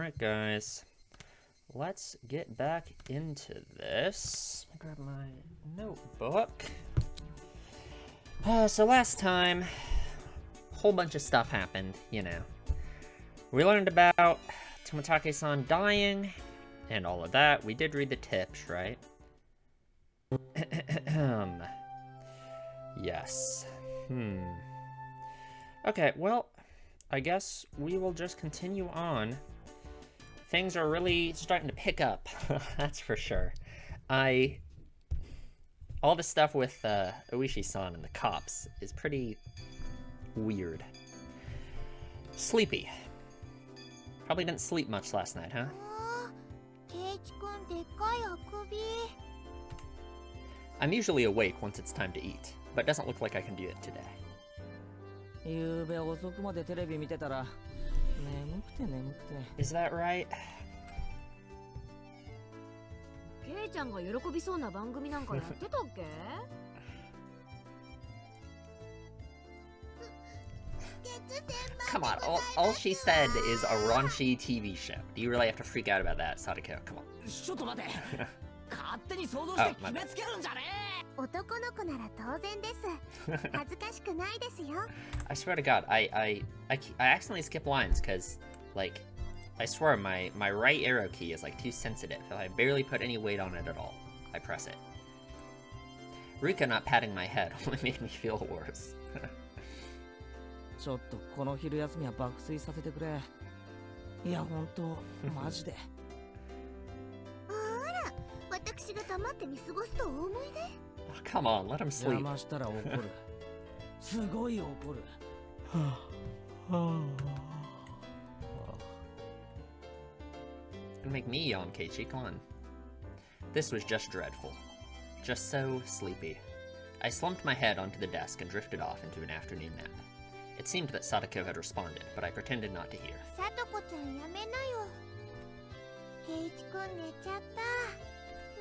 Alright, guys. Let's get back into this. Grab my notebook. So last time, a whole bunch of stuff happened, you know. We learned about Tomitake-san dying, and all of that. We did read the tips, right? Yes. Okay, well, I guess we will just continue on. Things are really starting to pick up, that's for sure. All the stuff with Oishi-san and the cops is pretty weird. Sleepy. Probably didn't sleep much last night, huh? I'm usually awake once it's time to eat, but it doesn't look like I can do it today. Is that right? Come on, all she said is a raunchy TV show. Do you really have to freak out about that, Sadako? Come on. Oh, my bad. I swear to God, I accidentally skip lines because, like, I swear my right arrow key is like too sensitive. I barely put any weight on it at all. I press it. Rika not patting my head only made me feel worse. Oh, come on, let him sleep. Don't make me yawn, Keiichi, come on. This was just dreadful. Just so sleepy. I slumped my head onto the desk and drifted off into an afternoon nap. It seemed that Sadako had responded, but I pretended not to hear.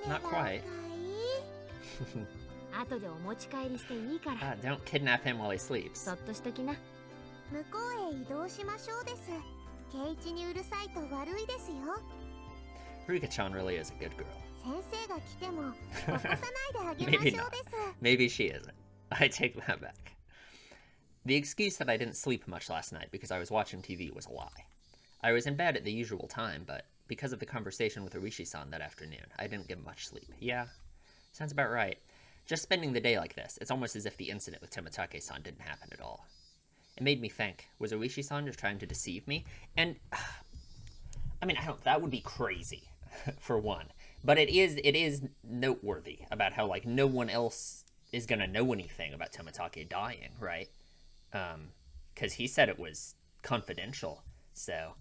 Not quite. Don't kidnap him while he sleeps. Rika-chan really is a good girl. Maybe not. Maybe she isn't. I take that back. The excuse that I didn't sleep much last night because I was watching TV was a lie. I was in bed at the usual time, but because of the conversation with Oishi-san that afternoon, I didn't get much sleep. Yeah, sounds about right. Just spending the day like this, it's almost as if the incident with Tomitake-san didn't happen at all. It made me think, was Oishi-san just trying to deceive me? And, I mean, that would be crazy, for one. But it is noteworthy about how, like, no one else is gonna know anything about Tomitake dying, right? Because he said it was confidential, so...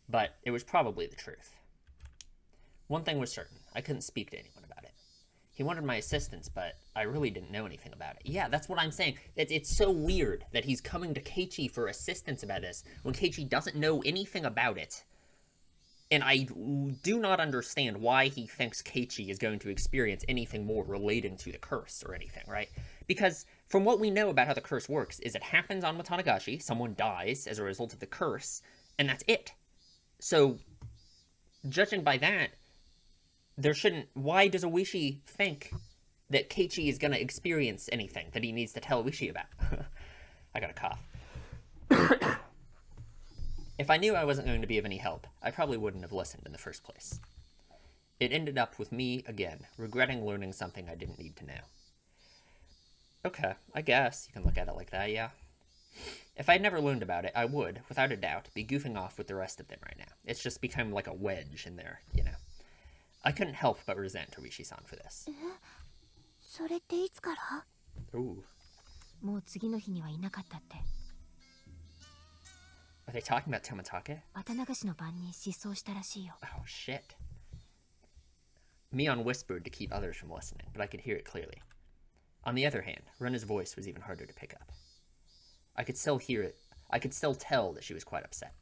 But it was probably the truth. One thing was certain, I couldn't speak to anyone about it. He wanted my assistance, but I really didn't know anything about it. Yeah, that's what I'm saying. It's so weird that he's coming to Keiichi for assistance about this when Keiichi doesn't know anything about it. And I do not understand why he thinks Keiichi is going to experience anything more relating to the curse or anything, right? Because from what we know about how the curse works is it happens on Watanagashi, someone dies as a result of the curse, and that's it. So, judging by that, there shouldn't... Why does Oishi think that Keiichi is going to experience anything that he needs to tell Oishi about? I got a cough. If I knew I wasn't going to be of any help, I probably wouldn't have listened in the first place. It ended up with me, again, regretting learning something I didn't need to know. Okay, I guess you can look at it like that, yeah. If I'd never learned about it, I would, without a doubt, be goofing off with the rest of them right now. It's just become like a wedge in there, you know. I couldn't help but resent Oishi-san for this. Ooh. Are they talking about Tomitake? Oh, shit. Mion whispered to keep others from listening, but I could hear it clearly. On the other hand, Rena's voice was even harder to pick up. I could still hear it. I could still tell that she was quite upset.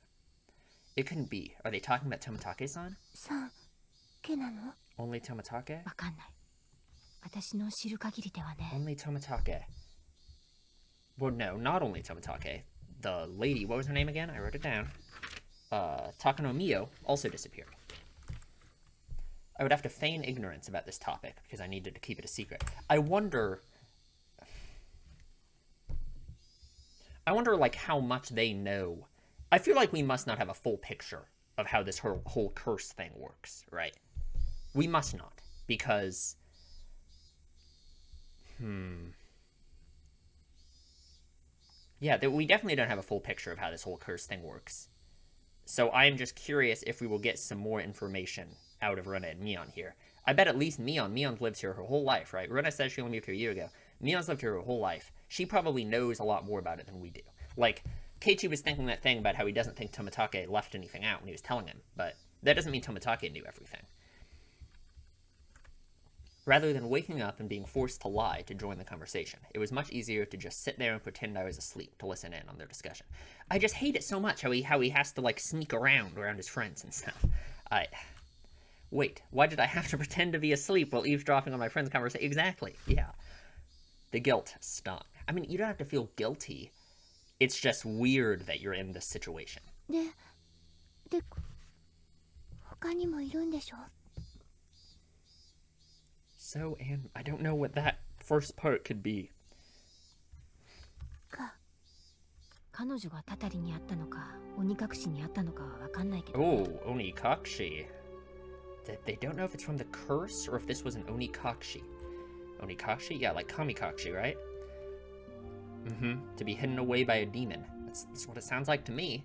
It couldn't be. Are they talking about Tomitake-san? Only Tomitake? Only Tomitake. Well, no, not only Tomitake. the lady, what was her name again? I wrote it down. Takano Mio also disappeared. I would have to feign ignorance about this topic because I needed to keep it a secret. I wonder, like, how much they know. I feel like we must not have a full picture of how this whole curse thing works, right? We must not, because... Yeah, we definitely don't have a full picture of how this whole curse thing works. So I'm just curious if we will get some more information out of Runa and Mion here. I bet at least Mion's lived here her whole life, right? Runa says she only moved here a year ago. Mion's lived here her whole life. She probably knows a lot more about it than we do. Like, Keiichi was thinking that thing about how he doesn't think Tomitake left anything out when he was telling him, but that doesn't mean Tomitake knew everything. Rather than waking up and being forced to lie to join the conversation, it was much easier to just sit there and pretend I was asleep to listen in on their discussion. I just hate it so much how he has to, like, sneak around his friends and stuff. Wait, why did I have to pretend to be asleep while eavesdropping on my friend's conversation? Exactly, yeah. The guilt stung. I mean, you don't have to feel guilty. It's just weird that you're in this situation. So, and I don't know what that first part could be. Oh, Onikakushi. They don't know if it's from the curse or if this was an Onikakushi. Onikakushi? Yeah, like Kamikakushi, right? To be hidden away by a demon. That's what it sounds like to me.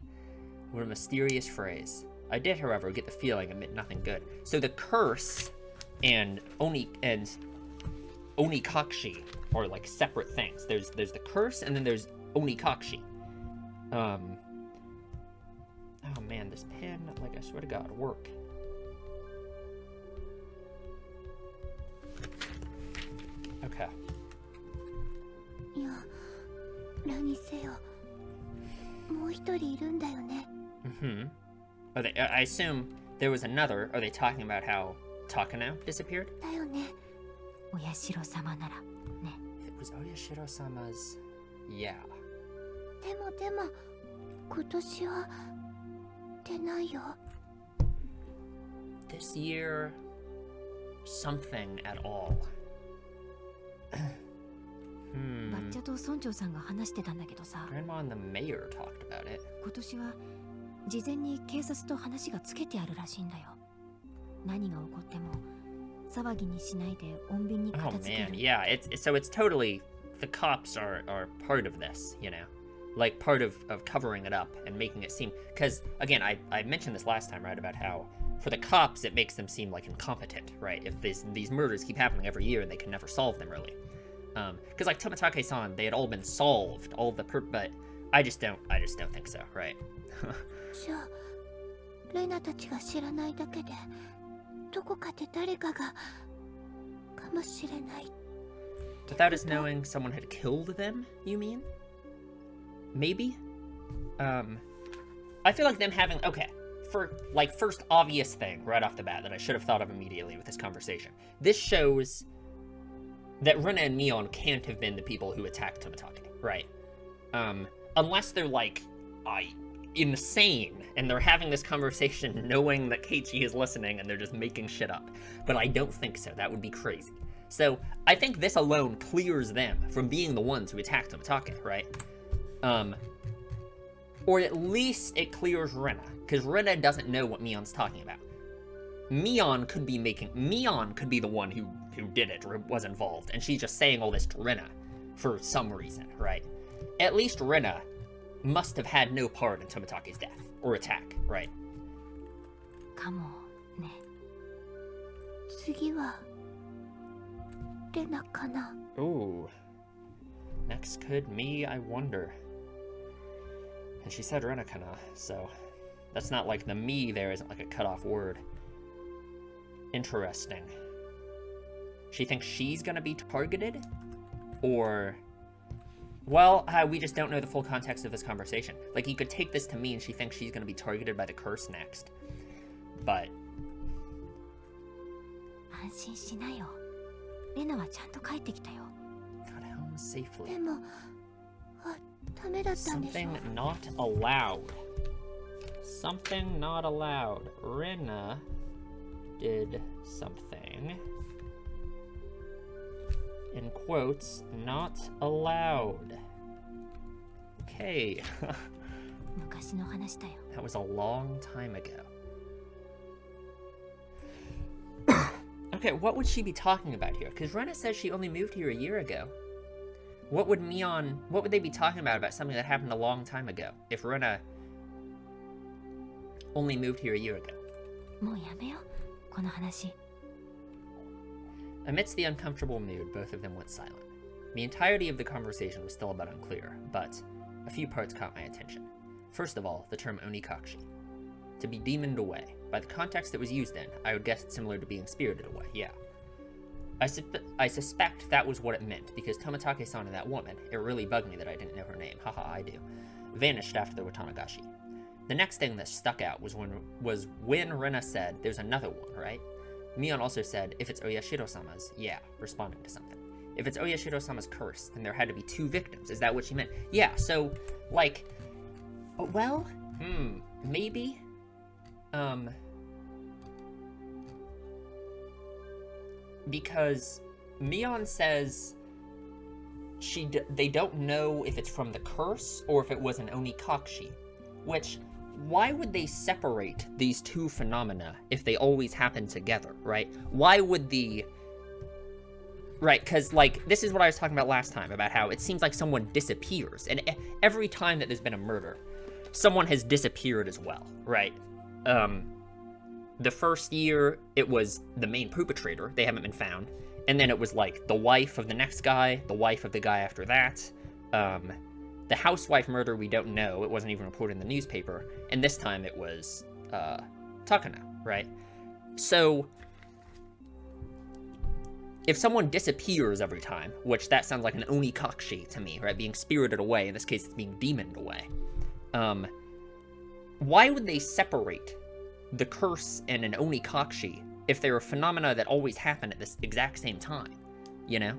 What a mysterious phrase. I did, however, get the feeling it meant nothing good. So the curse and Onikakushi are like separate things. There's the curse and then there's Onikakushi. Oh man, this pen, like, I swear to God, work. Okay. I assume there was another. Are they talking about how Takano disappeared? If it was Oyashiro-sama's... Yeah. This year... something at all. Grandma and the mayor talked about it. Oh man, yeah, so it's totally, the cops are part of this, you know? Like, part of covering it up and making it seem, because, again, I mentioned this last time, right, about how, for the cops, it makes them seem, like, incompetent, right? If these murders keep happening every year and they can never solve them, really. Because, like, Tomitake-san, they had all been solved, but I just don't think so, right? Without us knowing someone had killed them, you mean? Maybe? I feel like them having... Okay, for, like, first obvious thing right off the bat that I should have thought of immediately with this conversation. This shows that Runa and Mion can't have been the people who attacked Tomitake, right? Unless they're, like, insane, and they're having this conversation knowing that Keiichi is listening and they're just making shit up. But I don't think so. That would be crazy. So, I think this alone clears them from being the ones who attacked Tomitake, right? Or at least it clears Runa, because Runa doesn't know what Mion's talking about. Mion could be the one who did it or was involved, and she's just saying all this to Runa for some reason, right? At least Runa must have had no part in Tomitake's death or attack, right? Ooh. Next could me, I wonder. And she said Rena-kana, so that's not like the me there isn't like a cut-off word. Interesting. She thinks she's gonna be targeted? Or... Well, we just don't know the full context of this conversation. Like, you could take this to mean she thinks she's gonna be targeted by the curse next. But... Got home safely. ダメだったんでしょ Something not allowed. Something not allowed. Rena did something, in quotes, not allowed. Okay. 昔の話だよ That was a long time ago. Okay, what would she be talking about here? Because Rena says she only moved here a year ago. What would they be talking about something that happened a long time ago, if Rena only moved here a year ago? もうやめようこの話 Amidst the uncomfortable mood, both of them went silent. The entirety of the conversation was still a bit unclear, but a few parts caught my attention. First of all, the term Onikakushi. To be demoned away. By the context it was used in, I would guess it's similar to being spirited away, yeah. I suspect that was what it meant, because Tomitake-san and that woman, it really bugged me that I didn't know her name, haha, I do, vanished after the Watanagashi. The next thing that stuck out was when Rena said, there's another one, right? Mion also said, if it's Oyashiro-sama's, yeah, responding to something. If it's Oyashiro-sama's curse, then there had to be 2 victims. Is that what she meant? Yeah, so, like, well, maybe, because Mion says they don't know if it's from the curse or if it was an Onikakushi, which, why would they separate these 2 phenomena if they always happen together, right? Why would right, because, like, this is what I was talking about last time, about how it seems like someone disappears, and every time that there's been a murder, someone has disappeared as well, right? The first year, it was the main perpetrator, they haven't been found, and then it was, like, the wife of the next guy, the wife of the guy after that, the housewife murder, we don't know, it wasn't even reported in the newspaper, and this time it was, Takano, right? So, if someone disappears every time, which that sounds like an Onikakushi to me, right, being spirited away, in this case it's being demoned away, why would they separate the curse and an Onikakushi if they're a phenomena that always happen at this exact same time, you know?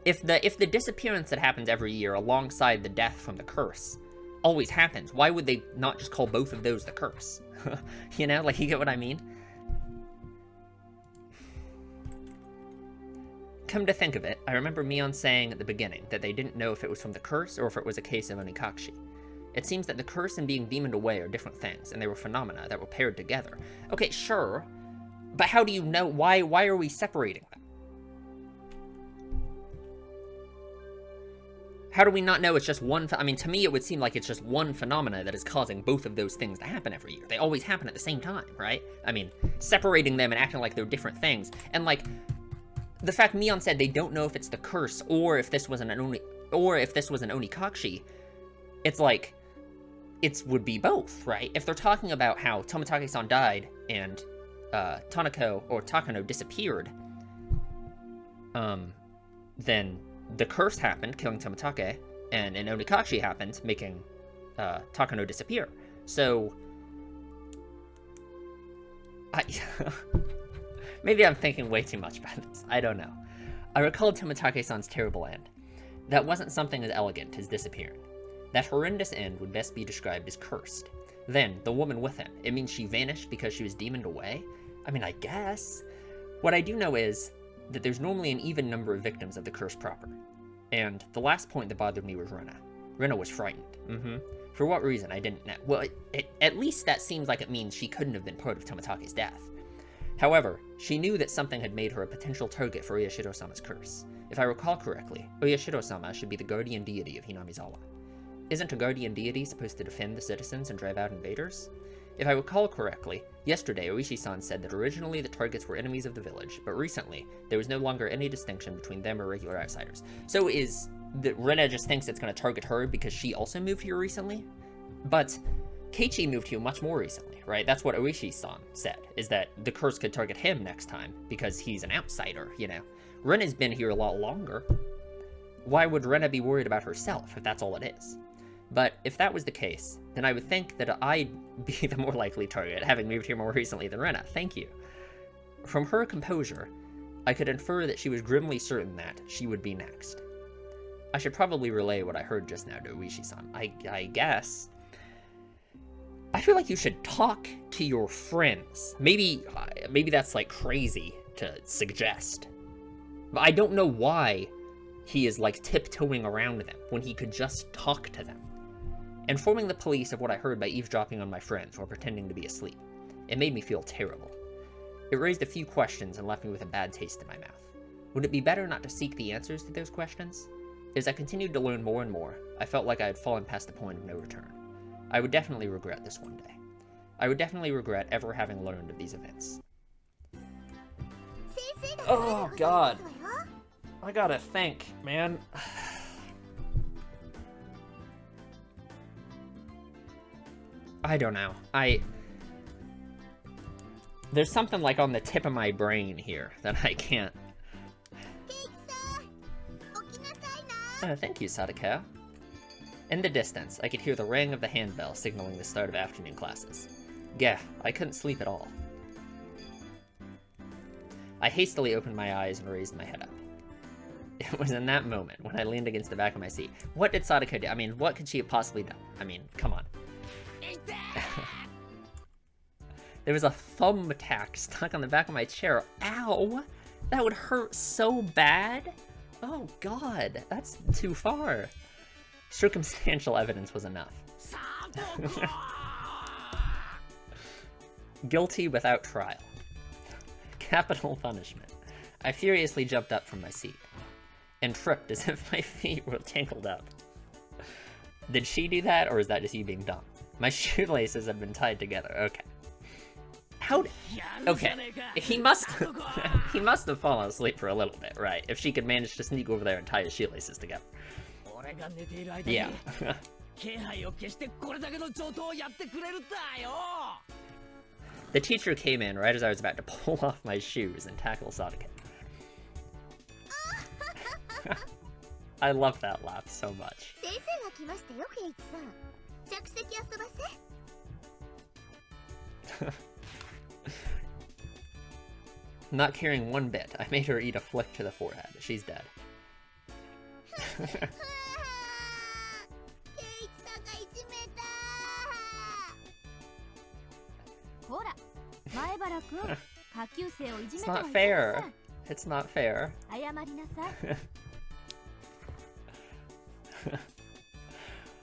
If the disappearance that happens every year alongside the death from the curse always happens, why would they not just call both of those the curse? You know, like, you get what I mean? Come to think of it, I remember Mion saying at the beginning that they didn't know if it was from the curse or if it was a case of Onikakushi. It seems that the curse and being demoned away are different things, and they were phenomena that were paired together. Okay, sure, but how do you know, why are we separating them? How do we not know it's just one, I mean, to me it would seem like it's just one phenomena that is causing both of those things to happen every year. They always happen at the same time, right? I mean, separating them and acting like they're different things, and like, the fact Mion said they don't know if it's the curse or if this was an Onikakushi, it's like, it would be both, right? If they're talking about how Tomitake-san died and Takano disappeared, then the curse happened, killing Tomitake, and an Onikakushi happened, making Takano disappear. So, maybe I'm thinking way too much about this. I don't know. I recalled Tomitake-san's terrible end. That wasn't something as elegant as disappearing. That horrendous end would best be described as cursed. Then, the woman with him. It means she vanished because she was demoned away? I mean, I guess. What I do know is that there's normally an even number of victims of the curse proper. And the last point that bothered me was Rena. Rena was frightened. For what reason, I didn't know. Well, at least that seems like it means she couldn't have been part of Tomitake's death. However, she knew that something had made her a potential target for Oyashiro-sama's curse. If I recall correctly, Oyashiro-sama should be the guardian deity of Hinamizawa. Isn't a guardian deity supposed to defend the citizens and drive out invaders? If I recall correctly, yesterday Oishi-san said that originally the targets were enemies of the village, but recently there was no longer any distinction between them or regular outsiders. So is that Rena just thinks it's going to target her because she also moved here recently? But Keiichi moved here much more recently, right? That's what Oishi-san said, is that the curse could target him next time because he's an outsider, you know? Rena's been here a lot longer. Why would Rena be worried about herself if that's all it is? But if that was the case, then I would think that I'd be the more likely target, having moved here more recently than Rena. Thank you. From her composure, I could infer that she was grimly certain that she would be next. I should probably relay what I heard just now to Uishi-san. I guess. I feel like you should talk to your friends. Maybe that's like crazy to suggest. But I don't know why he is like tiptoeing around them when he could just talk to them. Informing the police of what I heard by eavesdropping on my friends while pretending to be asleep. It made me feel terrible. It raised a few questions and left me with a bad taste in my mouth. Would it be better not to seek the answers to those questions? As I continued to learn more and more, I felt like I had fallen past the point of no return. I would definitely regret this one day. I would definitely regret ever having learned of these events. Oh, God. I gotta think, man. I don't know. There's something like on the tip of my brain here that I can't. Thank you, Sadako. In the distance, I could hear the ring of the handbell signaling the start of afternoon classes. Gah, I couldn't sleep at all. I hastily opened my eyes and raised my head up. It was in that moment when I leaned against the back of my seat. What did Sadako do? I mean, what could she have possibly done? I mean, come on. There was a thumbtack stuck on the back of my chair. Ow! That would hurt so bad. Oh, God. That's too far. Circumstantial evidence was enough. Guilty without trial. Capital punishment. I furiously jumped up from my seat and tripped as if my feet were tangled up. Did she do that, or is that just you being dumb? My shoelaces have been tied together. Okay. Okay. He must have fallen asleep for a little bit, right? If she could manage to sneak over there and tie his shoelaces together. Yeah. The teacher came in right as I was about to pull off my shoes and tackle Sadako. I love that laugh so much. Not caring one bit, I made her eat a flick to the forehead. She's dead. It's not fair. It's not fair.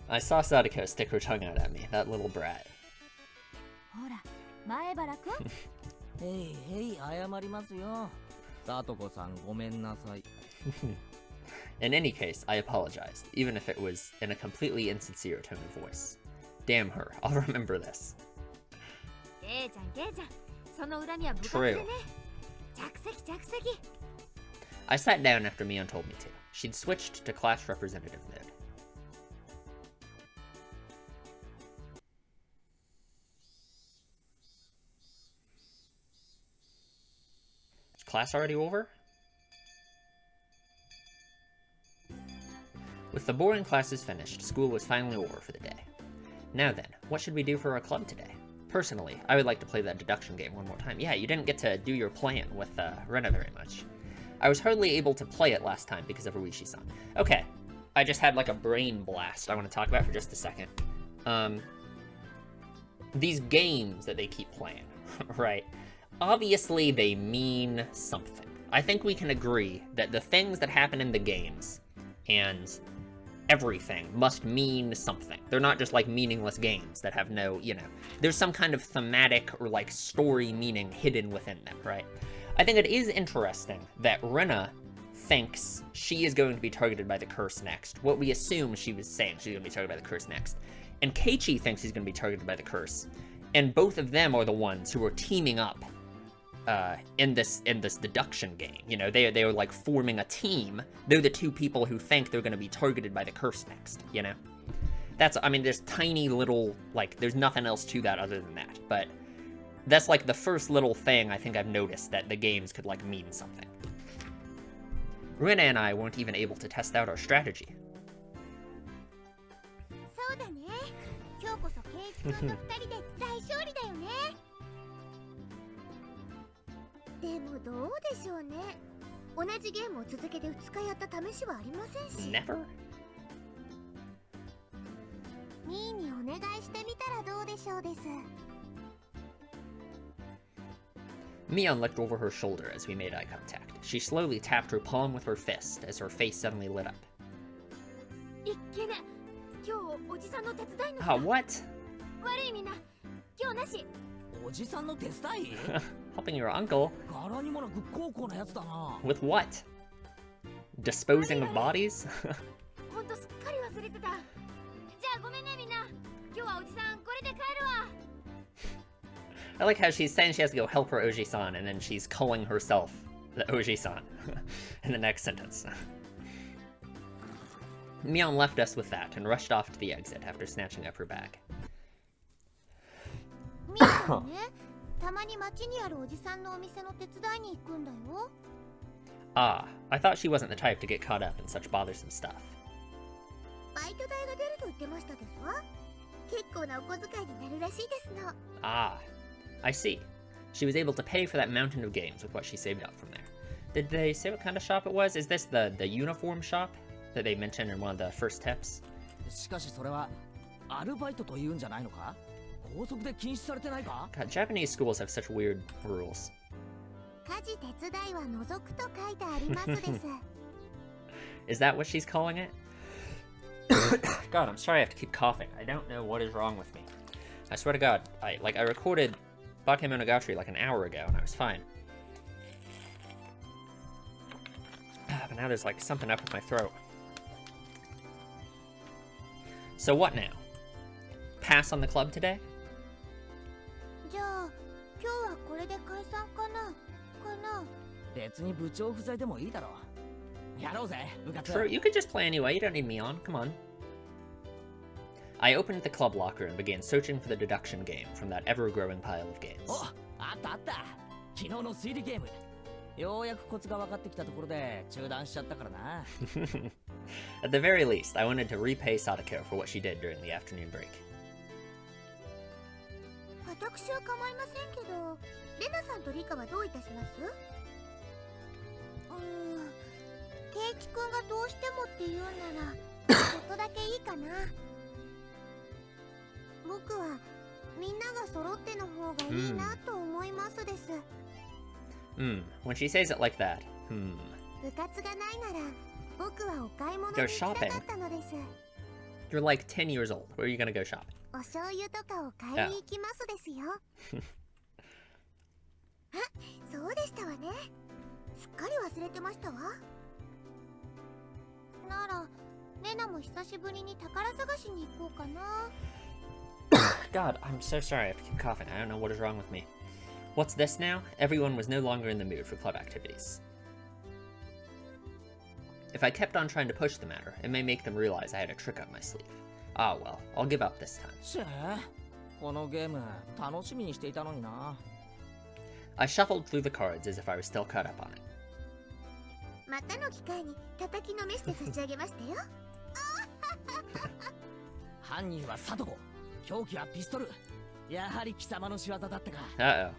I saw Sadako stick her tongue out at me, that little brat. Hey, 謝りますよ。さとこさん、ごめんなさい。 In any case, I apologized, even if it was in a completely insincere tone of voice. Damn her, I'll remember this. True. I sat down after Mion told me to. She'd switched to class representative mode. Is class already over? With the boring classes finished, school was finally over for the day. Now then, what should we do for our club today? Personally, I would like to play that deduction game one more time. Yeah, you didn't get to do your plan with Rena very much. I was hardly able to play it last time because of Ruishi-san. Okay, I just had like a brain blast I want to talk about for just a second. These games that they keep playing, right? Obviously, they mean something. I think we can agree that the things that happen in the games and everything must mean something. They're not just like meaningless games that have no, there's some kind of thematic or like story meaning hidden within them, right? I think it is interesting that Rena thinks she is going to be targeted by the curse next. What we assume she was saying, she's going to be targeted by the curse next. And Keiichi thinks he's going to be targeted by the curse. And both of them are the ones who are teaming up in this deduction game. They are like forming a team. They're the two people who think they're going to be targeted by the curse next, there's tiny little, there's nothing else to that other than that, but that's like the first little thing I think I've noticed that the games could mean something. Rena and I weren't even able to test out our strategy. 同じゲームを続けて2日やった試しはありませんし。 Never? ミーにお願いしてみたらどうでしょうです。 Mion looked over her shoulder as we made eye contact. She slowly tapped her palm with her fist as her face suddenly lit up. いっけね、今日おじさんの手伝いの日 Ah, what? 悪いみんな、今日なし。おじさんの手伝い Helping your uncle? 柄にもなく高校なやつだな。 With what? Disposing of bodies? ほんとすっかり忘れてた。じゃあごめんねみんな、今日はおじさんこれで帰るわ。 I like how she's saying she has to go help her Oji-san, and then she's calling herself the Oji-san in the next sentence. Mion left us with that and rushed off to the exit after snatching up her bag. みーはね、たまに街にあるおじさんのお店の手伝いに行くんだよ。 Ah, I thought she wasn't the type to get caught up in such bothersome stuff. バイト代が出ると言ってましたですわ。結構なお小遣いになるらしいですの。 Ah, I see. She was able to pay for that mountain of games with what she saved up from there. Did they say what kind of shop it was? Is this the uniform shop that they mentioned in one of the first tips? しかしそれはアルバイトと言うんじゃないのか？校則で禁止されてないか？ God, Japanese schools have such weird rules. 家事手伝いは除くと書いてありますです。 Is that what she's calling it? God, I'm sorry I have to keep coughing. I don't know what is wrong with me. I swear to God, I recorded Bakemonogatari like an hour ago and I was fine. But now there's like something up with my throat. So what now? Pass on the club today? じゃあ今日はこれで解散かな。別に部長不在でもいいだろう。やろうぜ、部活。 True, you could just play anyway. You don't need me on. Come on. I opened the club locker and began searching for the deduction game from that ever-growing pile of games. お、あったあった。昨日の推理ゲーム。ようやくコツが分かってきたところで中断しちゃったからな。At the very least, I wanted to repay Sadako for what she did during the afternoon break. 私は構いませんけど、レナさんとリカはどういたします？ケイチ君がどうしてもって言うならちょっとだけいいかな。僕はみんなが揃っての方がいいなと思いますです。When she says it like that, 部活がないなら僕はお買い物に Go 行きた shopping. かったのです。 You're like 10 years old. Where are you gonna go shopping? お醤油とかを買いに行きますですよ。あ、そうでしたわね。すっかり忘れてましたわ。なら、レナも久しぶりに宝探しに行こうかな。God, I'm so sorry I have to keep coughing. I don't know what is wrong with me. What's this now? Everyone was no longer in the mood for club activities. If I kept on trying to push the matter, it may make them realize I had a trick up my sleeve. Ah well, I'll give up this time. しゃあ、このゲーム楽しみにしていたのにな。I shuffled through the cards as if I was still caught up on it. またの機会に叩きのめして差し上げましたよ。犯人はサトコ、凶器はピストル。やはり貴様の仕業だったか。Uh-oh.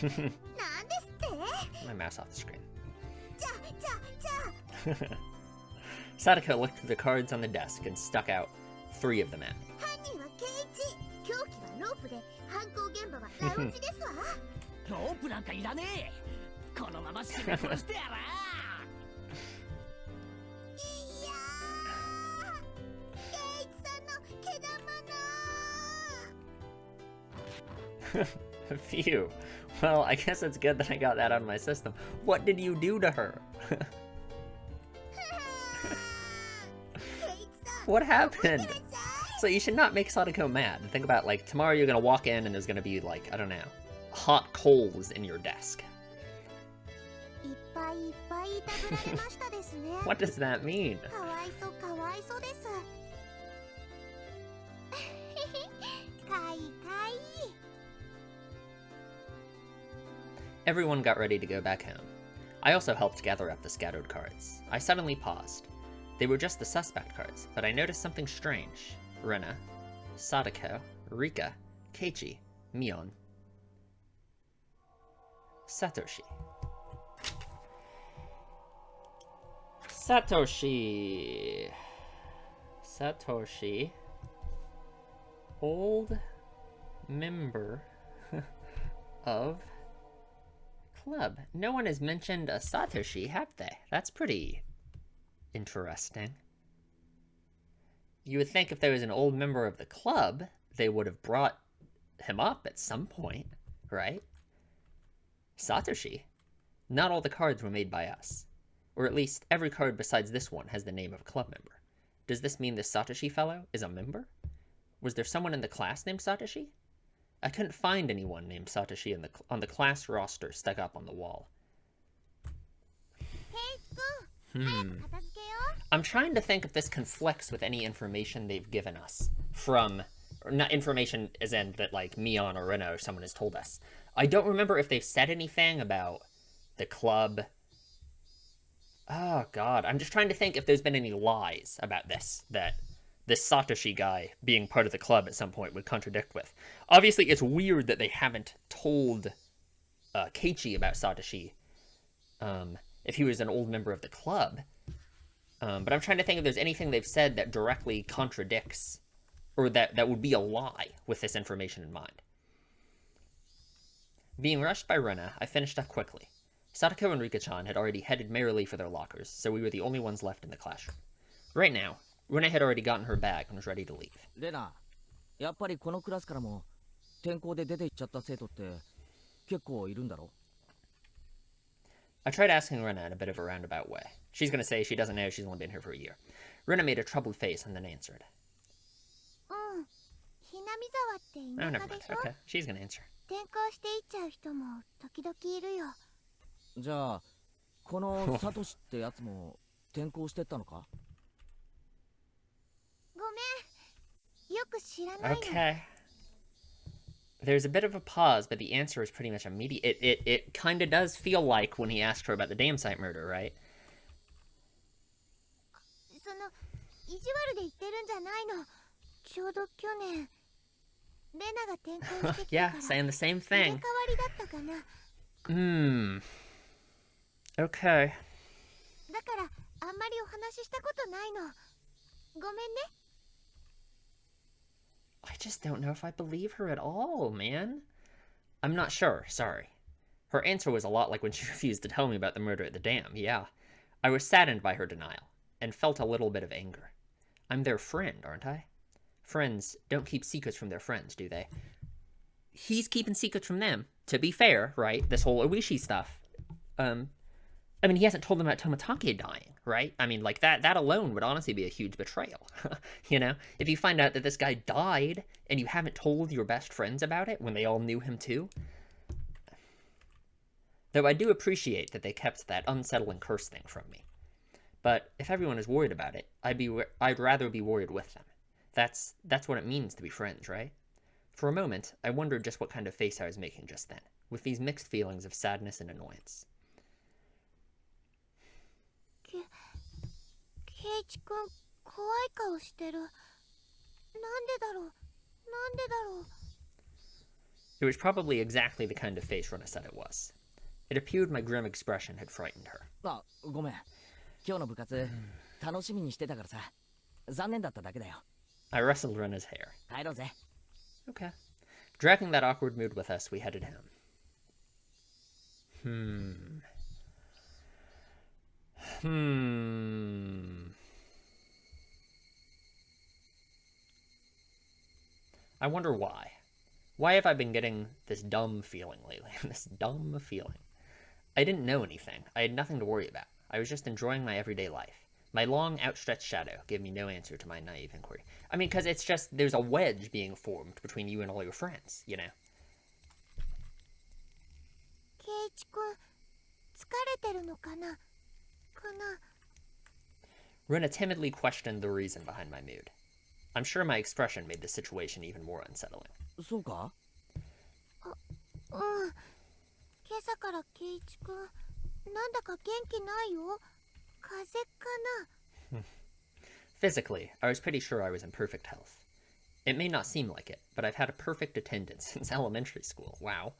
なんですって？ My mouse off the screen. じゃあ。Sadako looked through the cards on the desk and stuck out 3 of them at me. 犯人はケイチ。凶器はロープで、犯行現場はラウンジですわ。ロープなんかいらねえ。このまま締め殺してやら。いやー、ケイチさんの毛玉な。Phew. Well, I guess it's good that I got that out of my system. What did you do to her? What happened? So you should not make Sadako mad. Think about, like, tomorrow you're gonna walk in and there's gonna be, like, I don't know, hot coals in your desk. いっぱいいっぱいいたぶられましたですね。 What does that mean? かわいそうです。かい。Everyone got ready to go back home. I also helped gather up the scattered cards. I suddenly paused. They were just the suspect cards, but I noticed something strange. Rena, Sadako, Rika, Keiichi, Mion, Satoshi. Satoshi. Satoshi. Old member of club. No one has mentioned a Satoshi, have they? That's pretty interesting. You would think if there was an old member of the club, they would have brought him up at some point, right? Satoshi? Not all the cards were made by us. Or at least, every card besides this one has the name of a club member. Does this mean this Satoshi fellow is a member? Was there someone in the class named Satoshi? I couldn't find anyone named Satoshi on the class roster stuck up on the wall. I'm trying to think if this conflicts with any information they've given us from, or not information as in that like Mion or Rena or someone has told us. I don't remember if they've said anything about the club. Oh god, I'm just trying to think if there's been any lies about this that this Satoshi guy being part of the club at some point would contradict with. Obviously, it's weird that they haven't told Keiichi about Satoshi if he was an old member of the club. But I'm trying to think if there's anything they've said that directly contradicts or that would be a lie with this information in mind. Being rushed by Rena, I finished up quickly. Satoko and Rika-chan had already headed merrily for their lockers, so we were the only ones left in the classroom. Right now, Rena had already gotten her bag and was ready to leave. レナ、やっぱりこのクラスからも転校で出て行っちゃった生徒って結構いるんだろ? I tried asking Rena in a bit of a roundabout way. She's going to say she doesn't know, she's only been here for a year. Rena made a troubled face and then answered. Oh, never mind. Okay, she's going to answer. 転校していっちゃう人も時々いるよ。じゃあ、このサトシってやつも転校してったのか? ごめん。よく知らないの。 Okay. There's a bit of a pause, but the answer is pretty much immediate. It kind of does feel like when he asked her about the dam site murder, right? その意地悪で言ってるんじゃないの。ちょうど去年レナが転校してきたから。 Yeah, saying the same 入れ thing. 替わりだったかな。Okay. だからあんまりお話ししたことないの。ごめんね。 I just don't know if I believe her at all, man. I'm not sure, sorry. Her answer was a lot like when she refused to tell me about the murder at the dam, yeah. I was saddened by her denial, and felt a little bit of anger. I'm their friend, aren't I? Friends don't keep secrets from their friends, do they? He's keeping secrets from them, to be fair, right? This whole Oishi stuff. I mean, he hasn't told them about Tomatake dying, right? I mean, like, that alone would honestly be a huge betrayal, you know? If you find out that this guy died, and you haven't told your best friends about it when they all knew him too. Though I do appreciate that they kept that unsettling curse thing from me. But if everyone is worried about it, I'd rather be worried with them. That's what it means to be friends, right? For a moment, I wondered just what kind of face I was making just then, with these mixed feelings of sadness and annoyance. ケイチ君、怖い顔してる。なんでだろう。なんでだろう。 It was probably exactly the kind of face Rona said it was. It appeared my grim expression had frightened her. あ、ごめん。今日の部活楽しみにしてたからさ。残念だっただけだよ。 I rustled Rena's hair. 帰ろうぜ。 Okay. Dragging that awkward mood with us, we headed home. I wonder why. Why have I been getting this dumb feeling lately? This dumb feeling. I didn't know anything. I had nothing to worry about. I was just enjoying my everyday life. My long, outstretched shadow gave me no answer to my naive inquiry. I mean, because it's just, there's a wedge being formed between you and all your friends, you know? ケイチ君、疲れてるのかな。Runa timidly questioned the reason behind my mood. I'm sure my expression made the situation even more unsettling. そうか? うん。今朝からケイチ君、なんだか元気ないよ。風邪かな。 Physically, I was pretty sure I was in perfect health. It may not seem like it, but I've had a perfect attendance since elementary school. Wow.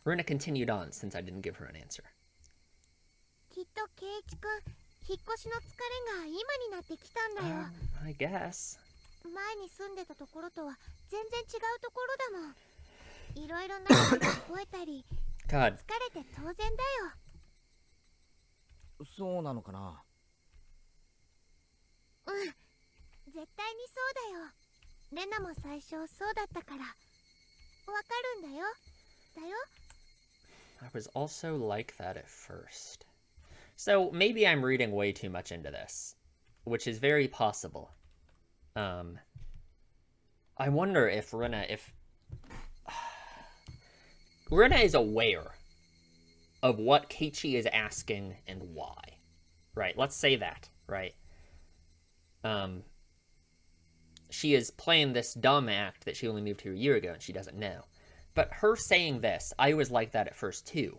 Runa continued on since I didn't give her an answer. きっとケイチ君、引っ越しの疲れが今になってきたんだよ。 I guess. 前に住んでたところとは全然違うところだもん。いろいろなことが覚えたり God. 疲れて当然だよ。そうなのかな。うん、絶対にそうだよ。レナも最初そうだったからわかるんだよ。I was also like that at first. So maybe I'm reading way too much into this, which is very possible. I wonder if Rena is aware of what Keiichi is asking and why. Right, let's say that, right? She is playing this dumb act that she only moved here a year ago and she doesn't know. But her saying this, I was like that at first too.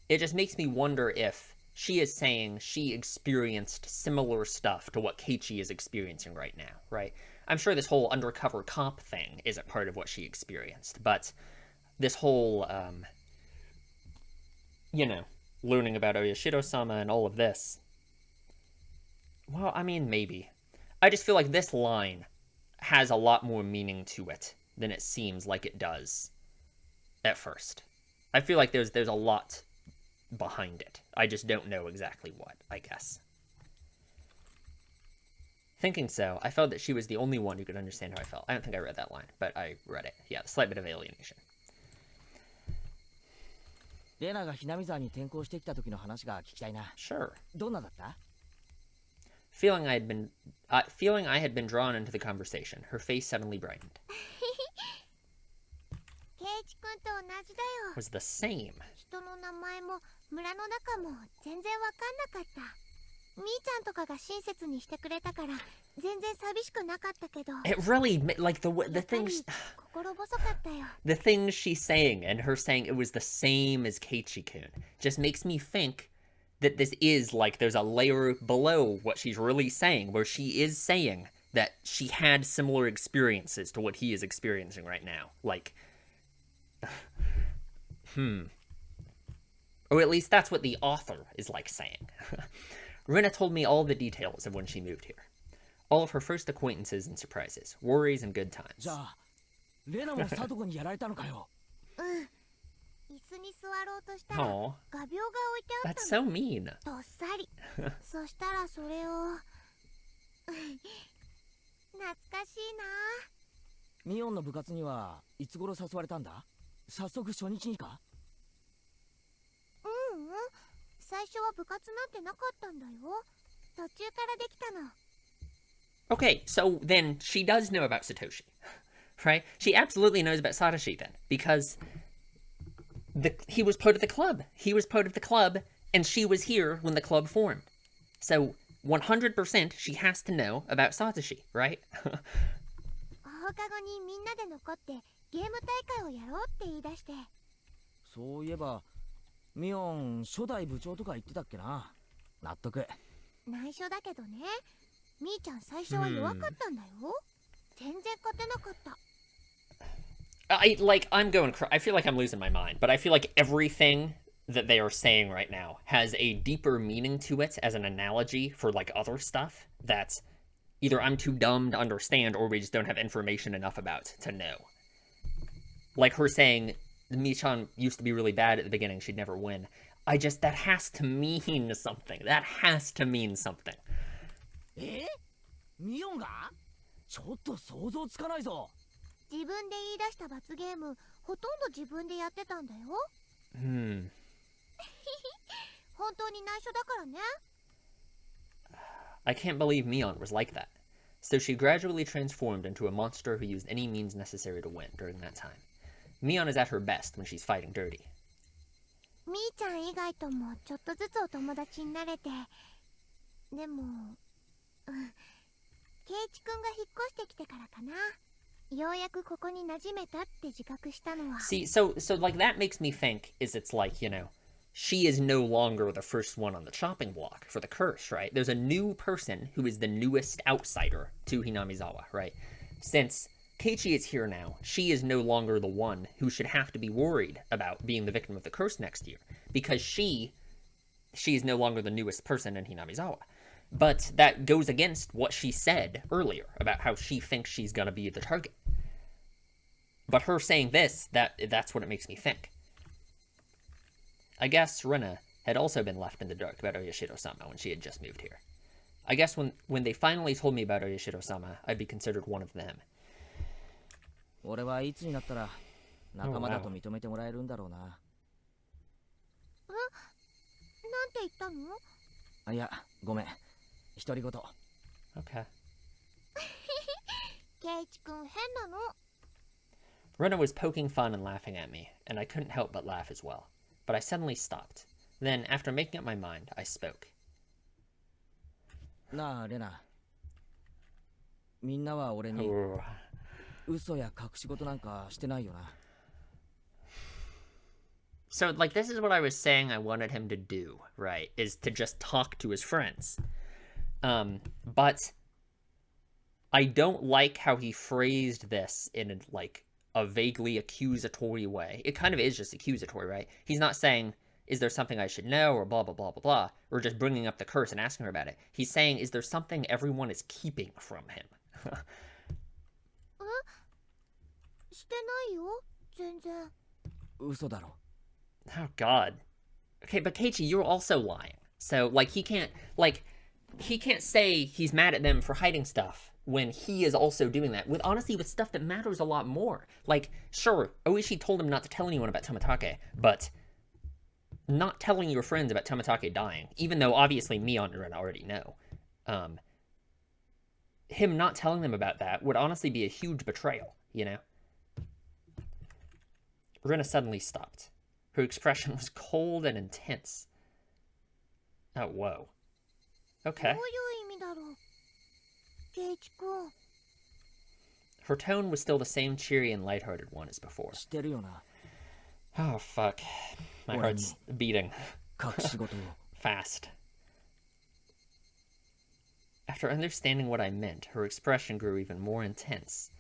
It just makes me wonder if she is saying she experienced similar stuff to what Keiichi is experiencing right now, right? I'm sure this whole undercover cop thing isn't part of what she experienced, but this whole, learning about Oyashiro-sama and all of this. Well, I mean, maybe. I just feel like this line has a lot more meaning to it than it seems like it does at first. I feel like there's a lot behind it. I just don't know exactly what, I guess. Thinking so, I felt that she was the only one who could understand how I felt. I don't think I read that line, but I read it. Yeah, a slight bit of alienation. レナがひなみ沢に転校してきた時の話が聞きたいな。 Sure. どんなだった？ Feeling I had been drawn into the conversation, her face suddenly brightened. ケイチ君と同じだよ。 Was the same. 人の名前も村の中も全然わかんなかった。みーちゃんとかが親切にしてくれたから全然寂しくなかったけど。 It really, like, the やっぱ things... り心細かったよ。 The things she's saying and her saying it was the same as Keiichi-kun just makes me think that this is, like, there's a layer below what she's really saying, where she is saying that she had similar experiences to what he is experiencing right now. Like, or at least that's what the author is, like, saying. Rena told me all the details of when she moved here. All of her first acquaintances and surprises, worries and good times. じゃあ、レナもサトコにやられたのかよ。うん。椅子に座ろうとしたら Aw, 画鋲が置いてあっ that's た so の。 mean. どっさり。そしたらそれを懐かしいな。ミオンの部活にはいつ頃誘われたんだ？早速初日にか？うんうん。最初は部活なんてなかったんだよ。途中からできたの。 Okay, so then she does know about Satoshi, right? She absolutely knows about Satoshi then, because he was part of the club. He was part of the club, and she was here when the club formed. So 100% she has to know about Satoshi, right? 放課後にみんなで残ってゲーム大会をやろうって言い出して。そういえば、ミオン初代部長とか言ってたっけな。納得。内緒だけどね。みーちゃん最初は弱かったんだよ。全然勝てなかった。I feel like I'm losing my mind, but I feel like everything that they are saying right now has a deeper meaning to it as an analogy for, like, other stuff that either I'm too dumb to understand or we just don't have information enough about to know. Like her saying, Mi-chan used to be really bad at the beginning, she'd never win. That has to mean something. That has to mean something. ミオンが？ちょっと想像つかないぞ。自分で言い出した罰ゲーム、ほとんど自分でやってたんだよ。本当に内緒だからね。I can't believe Mion was like that. So she gradually transformed into a monster who used any means necessary to win during that time. Mion is at her best when she's fighting dirty. みーちゃん以外ともちょっとずつお友達になれて。でも、ケイチくんが引っ越してきてからかな。ようやくここに馴染めたって自覚したのは。See, so like that makes me think it's like, she is no longer the first one on the chopping block for the curse, right? There's a new person who is the newest outsider to Hinamizawa, right? Since Keiichi is here now, she is no longer the one who should have to be worried about being the victim of the curse next year, because she is no longer the newest person in Hinamizawa. But that goes against what she said earlier about how she thinks she's gonna be the target. But her saying this, that's what it makes me think. I guess Rena had also been left in the dark about Oyashiro-sama when she had just moved here. I guess when they finally told me about Oyashiro-sama, I'd be considered one of them. 俺はいつになったら仲間だと認めてもらえるんだろうな。なんて言ったの？あ、いや、ごめん。独り言。Okay. ケイチ君変なの。Rena was poking fun and laughing at me, and I couldn't help but laugh as well. But I suddenly stopped. Then, after making up my mind, I spoke. なあ、レナ。みんなは俺に嘘や隠し事なんかしてないよな。So, like, this is what I was saying I wanted him to do, right? Is to just talk to his friends. But I don't like how he phrased this in, like, a vaguely accusatory way. It kind of is just accusatory, right? He's not saying, is there something I should know, or blah, blah, blah, blah, blah, or just bringing up the curse and asking her about it. He's saying, is there something everyone is keeping from him? してないよ、全然。嘘だろ。 Oh, God. Okay, but Keiichi, you're also lying. So, like, he can't say he's mad at them for hiding stuff when he is also doing that, with honestly, with stuff that matters a lot more. Like, sure, Oishi told him not to tell anyone about Tomitake, but not telling your friends about Tomitake dying, even though obviously Mion and Ren already know, him not telling them about that would honestly be a huge betrayal, you know? Rena suddenly stopped. Her expression was cold and intense. Oh, whoa. Okay. どういう意味だろう、ケイチ君。 Her tone was still the same cheery and lighthearted one as before. 知ってるよな。 Oh, fuck. My heart's beating 隠し事を。 fast. After understanding what I meant, her expression grew even more intense.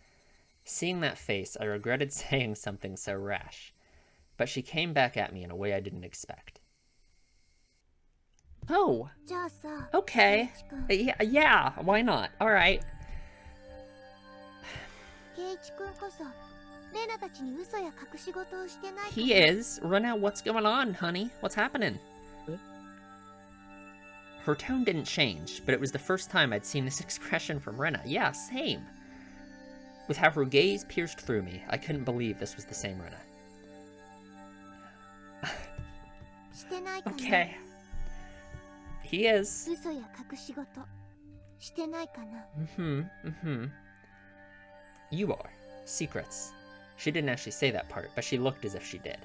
Seeing that face, I regretted saying something so rash, but she came back at me in a way I didn't expect. Oh, じゃあさ、 okay. ケイチ君。 Yeah, why not? All right. ケイチ君こそ、レナたちに嘘や隠し事をしてないか He is. Rena, what's going on, honey? What's happening? Her tone didn't change, but it was the first time I'd seen this expression from Rena. Yeah, same. With how her gaze pierced through me, I couldn't believe this was the same Rena. してないかな。 Okay. He is. 嘘や隠し事してないかな。 You are. Secrets. She didn't actually say that part, but she looked as if she did.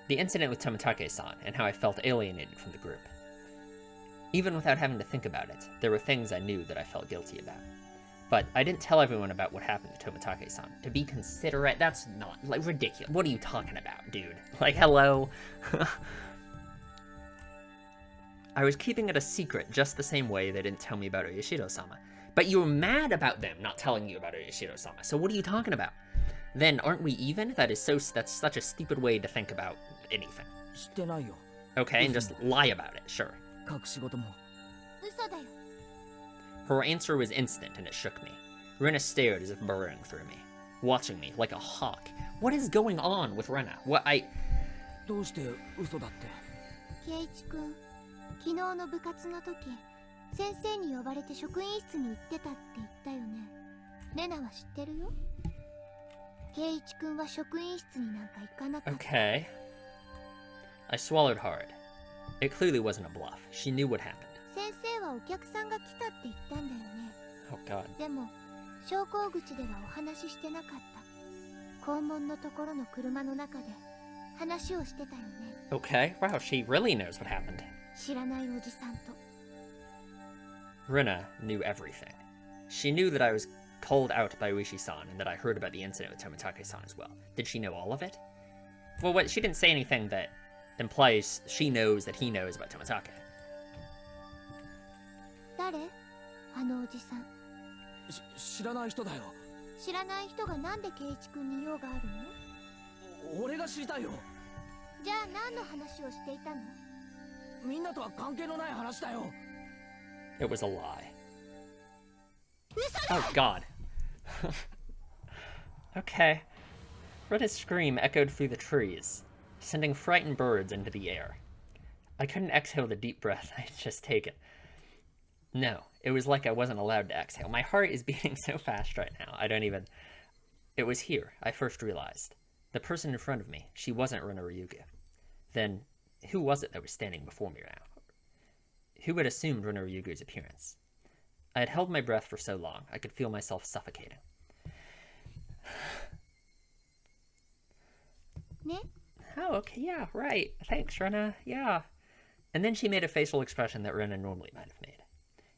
The incident with Tomitake-san, and how I felt alienated from the group. Even without having to think about it, there were things I knew that I felt guilty about. But I didn't tell everyone about what happened to Tomitake-san. To be considerate, that's not, like, ridiculous. What are you talking about, dude? Like, hello? I was keeping it a secret just the same way they didn't tell me about Oyashiro-sama. But you were mad about them not telling you about Oyashiro-sama, so what are you talking about? Then aren't we even? That's such a stupid way to think about anything. 知ってないよ。 Okay, and just lie about it, sure. 隠し事も。嘘だよ。 Her answer was instant, and it shook me. Rena stared as if burrowing through me, watching me like a hawk. What is going on with Rena? どうして嘘だって。ケイチ君、昨日の部活の時、先生に呼ばれて職員室に行ってたって言ったよね。レナは知ってるよ。ケイチ君は職員室になんか行かなかった。 Okay. I swallowed hard. It clearly wasn't a bluff. She knew what happened. 先生はお客さんが来たって言ったんだよね。 Oh, God. でも、昇降口ではお話ししてなかった。校門のところの車の中で話をしてたよね。 Okay, wow, she really knows what happened. 知らないおじさんと。 Rena knew everything. She knew that I was called out by Uishi-san and that I heard about the incident with Tomitake-san as well. Did she know all of it? Well, she didn't say anything that implies she knows that he knows about Tomitake. 誰？あのおじさん。知らない人だよ。知らない人がなんでケイチ君に用があるの？俺が知りたいよ。じゃあ何の話をしていたの？みんなとは関係のない話だよ。It was a lie. Oh, God. Okay. Rena's scream echoed through the trees, sending frightened birds into the air. I couldn't exhale the deep breath I had just taken. No, it was like I wasn't allowed to exhale. My heart is beating so fast right now, I don't even... It was here I first realized. The person in front of me, she wasn't Rena Ryugu. Then, who was it that was standing before me now? Who had assumed Rena Ryugu's appearance? I had held my breath for so long, I could feel myself suffocating. Ne? Oh, okay, yeah, right. Thanks, Rena, yeah. And then she made a facial expression that Rena normally might have made.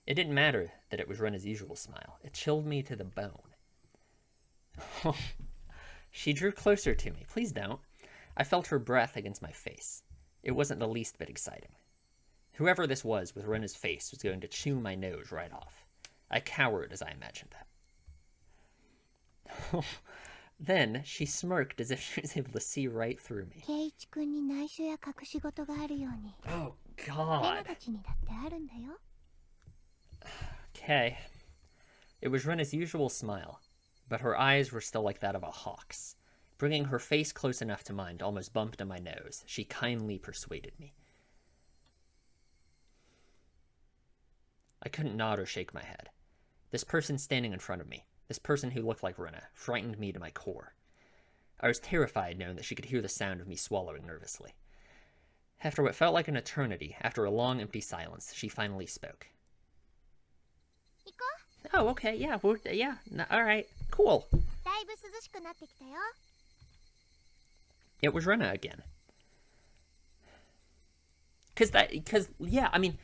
It didn't matter that it was Rena's usual smile. It chilled me to the bone. She drew closer to me. Please don't. I felt her breath against my face. It wasn't the least bit exciting. Whoever this was with Rena's face was going to chew my nose right off. I cowered as I imagined that. Then she smirked as if she was able to see right through me. 圭一君に内緒や隠し事があるように Oh, レナ God. たちにだってあるんだよ Okay. It was Rena's usual smile, but her eyes were still like that of a hawk's. Bringing her face close enough to mine to almost bump into my nose, she kindly persuaded me. I couldn't nod or shake my head. This person standing in front of me, this person who looked like Rena, frightened me to my core. I was terrified knowing that she could hear the sound of me swallowing nervously. After what felt like an eternity, after a long empty silence, she finally spoke. 行こ Oh, okay, yeah, alright, cool. うだいぶ涼しくなってきたよ It was Rena again. Yeah, I mean,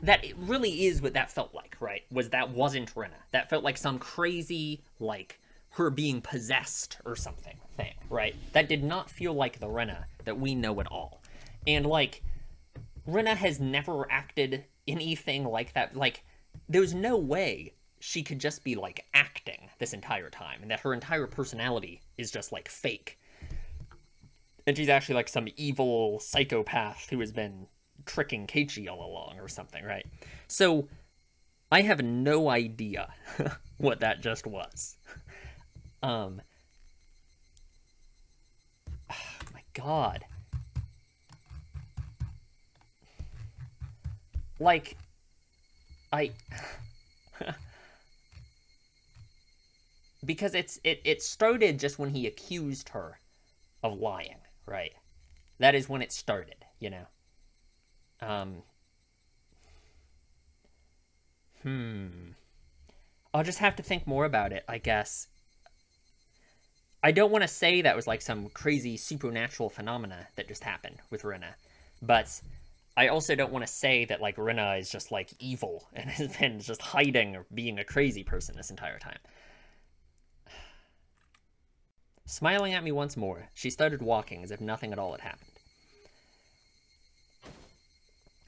that it really is what that felt like, right? That wasn't Rena. That felt like some crazy, like, her being possessed or something thing, right? That did not feel like the Rena that we know at all. And, like, Rena has never acted anything like that. Like, there's no way she could just be, like, acting this entire time, and that her entire personality is just, like, fake. And she's actually, like, some evil psychopath who has been tricking Keiichi all along or something, right? So, I have no idea what that just was. Oh my God. Like, because it started just when he accused her of lying, right? That is when it started, you know? I'll just have to think more about it, I guess. I don't want to say that was like some crazy supernatural phenomena that just happened with Rena, but I also don't want to say that, like, Rena is just, like, evil and has been just hiding or being a crazy person this entire time. Smiling at me once more, she started walking as if nothing at all had happened.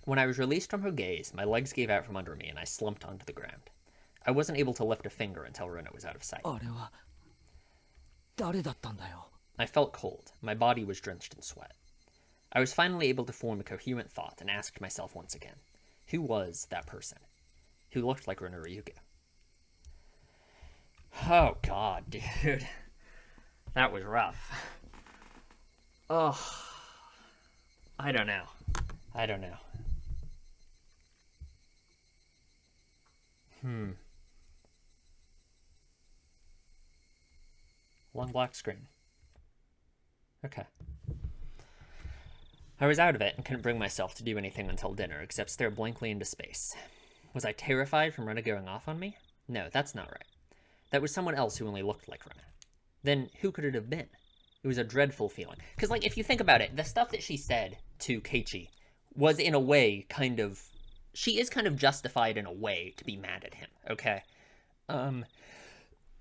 When I was released from her gaze, my legs gave out from under me and I slumped onto the ground. I wasn't able to lift a finger until Rena was out of sight. あれは誰だったんだよ I felt cold. My body was drenched in sweat. I was finally able to form a coherent thought and asked myself once again, who was that person? Who looked like Rena Ryugu? Oh, God, dude. That was rough. Oh. I don't know. Long black screen. Okay. I was out of it and couldn't bring myself to do anything until dinner except stare blankly into space. Was I terrified from Rena going off on me? No, that's not right. That was someone else who only looked like Rena. Then who could it have been? It was a dreadful feeling. Because, like, if you think about it, the stuff that she said to Keiichi was, in a way, kind of... She is kind of justified in a way to be mad at him, okay?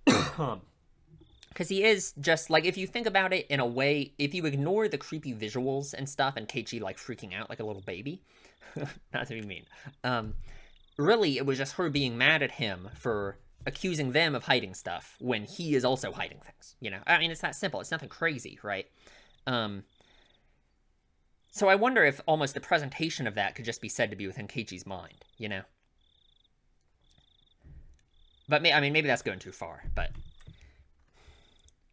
Because he is just, like, if you think about it in a way, if you ignore the creepy visuals and stuff and Keiichi, like, freaking out like a little baby, not to be mean, really, it was just her being mad at him for accusing them of hiding stuff when he is also hiding things, you know? I mean, it's that simple. It's nothing crazy, right? So I wonder if almost the presentation of that could just be said to be within Keiichi's mind, you know? But I mean, maybe that's going too far. But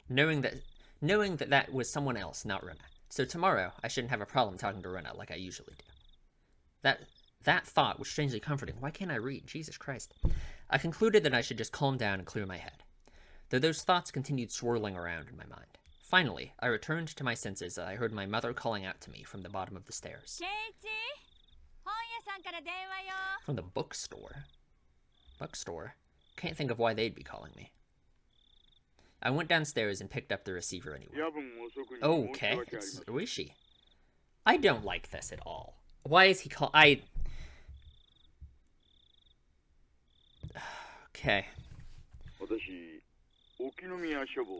knowing that that was someone else, not Rena. So tomorrow, I shouldn't have a problem talking to Rena like I usually do. That thought was strangely comforting. Why can't I read? Jesus Christ. I concluded that I should just calm down and clear my head, though those thoughts continued swirling around in my mind. Finally, I returned to my senses as I heard my mother calling out to me from the bottom of the stairs. From the bookstore? Bookstore? Can't think of why they'd be calling me. I went downstairs and picked up the receiver anyway. Okay, it's Uishi. I don't like this at all. Why is he call? Okay.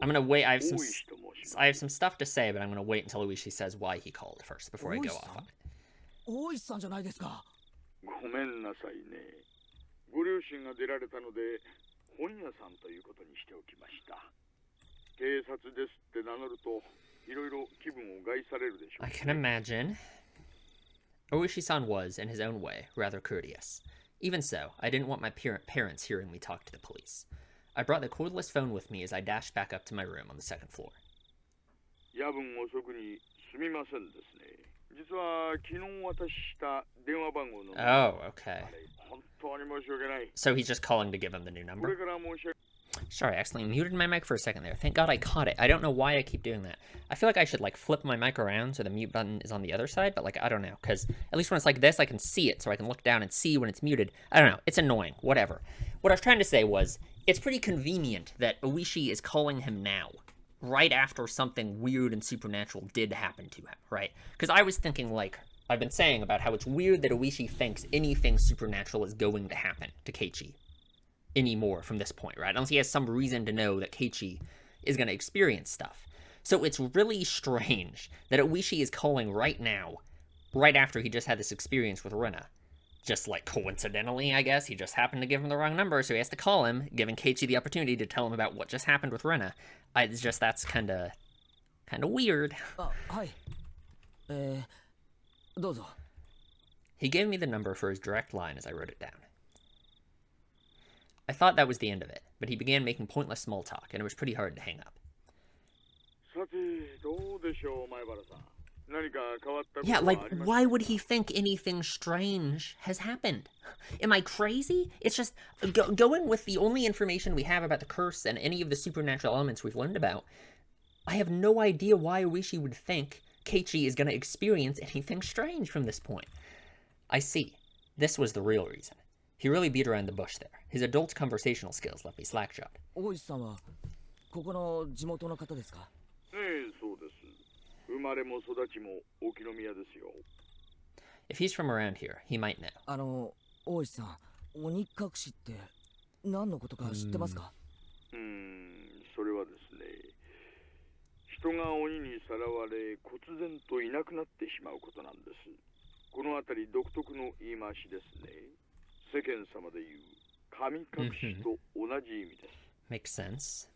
I'm gonna wait. I have some stuff to say, but I'm gonna wait until Uishi says why he called first before I go off on it. 大石さんじゃないですか。ごめんなさいね。ご両親が出られたので本屋さんということにしておきました。警察ですって名乗るといろいろ気分を害されるでしょう。 I can imagine. Uishi-san was, in his own way, rather courteous. Even so, I didn't want my parents hearing me talk to the police. I brought the cordless phone with me as I dashed back up to my room on the second floor. 夜分遅くにすみませんですね。実は昨日渡した電話番号の Oh, okay. 本当に申し訳ない。 So he's just calling to give him the new こ number? れから申し訳 Sorry, I accidentally muted my mic for a second there. Thank God I caught it. I don't know why I keep doing that. I feel like I should, like, flip my mic around so the mute button is on the other side, but, like, I don't know. Because at least when it's like this, I can see it, so I can look down and see when it's muted. I don't know. It's annoying. Whatever. What I was trying to say was, it's pretty convenient that Uishi is calling him now, right after something weird and supernatural did happen to him, right? Because I was thinking, like, I've been saying about how it's weird that Uishi thinks anything supernatural is going to happen to Keiichi anymore from this point, right? Unless he has some reason to know that Keiichi is going to experience stuff. So it's really strange that Uishi is calling right now, right after he just had this experience with Rena. Just, like, coincidentally, I guess, he just happened to give him the wrong number, so he has to call him, giving Keiichi the opportunity to tell him about what just happened with Rena. It's just, that's kinda weird. あ、はい。どうぞ。 He gave me the number for his direct line as I wrote it down. I thought that was the end of it, but he began making pointless small talk, and it was pretty hard to hang up. さてどうでしょう前原さん。何か変わったこと Yeah, は like, ありますか why would he think anything strange has happened? Am I crazy? It's just, going with the only information we have about the curse and any of the supernatural elements we've learned about, I have no idea why Uishi would think Keiichi is going to experience anything strange from this point. I see. This was the real reason. He really beat around the bush there. His adult conversational skills left me slack-jawed. 大石さんはここの地元の方ですか。ええそうです。生まれも育ちも沖宮ですよ。 If he's from around here, he might know. 大石さん、鬼隠しって何のことか知ってますか。それはですね。人が鬼にさらわれ忽然といなくなってしまうことなんです。このあたり独特の言い回しですね。世間様で言う神隠しと同じ意味です。 Makes sense.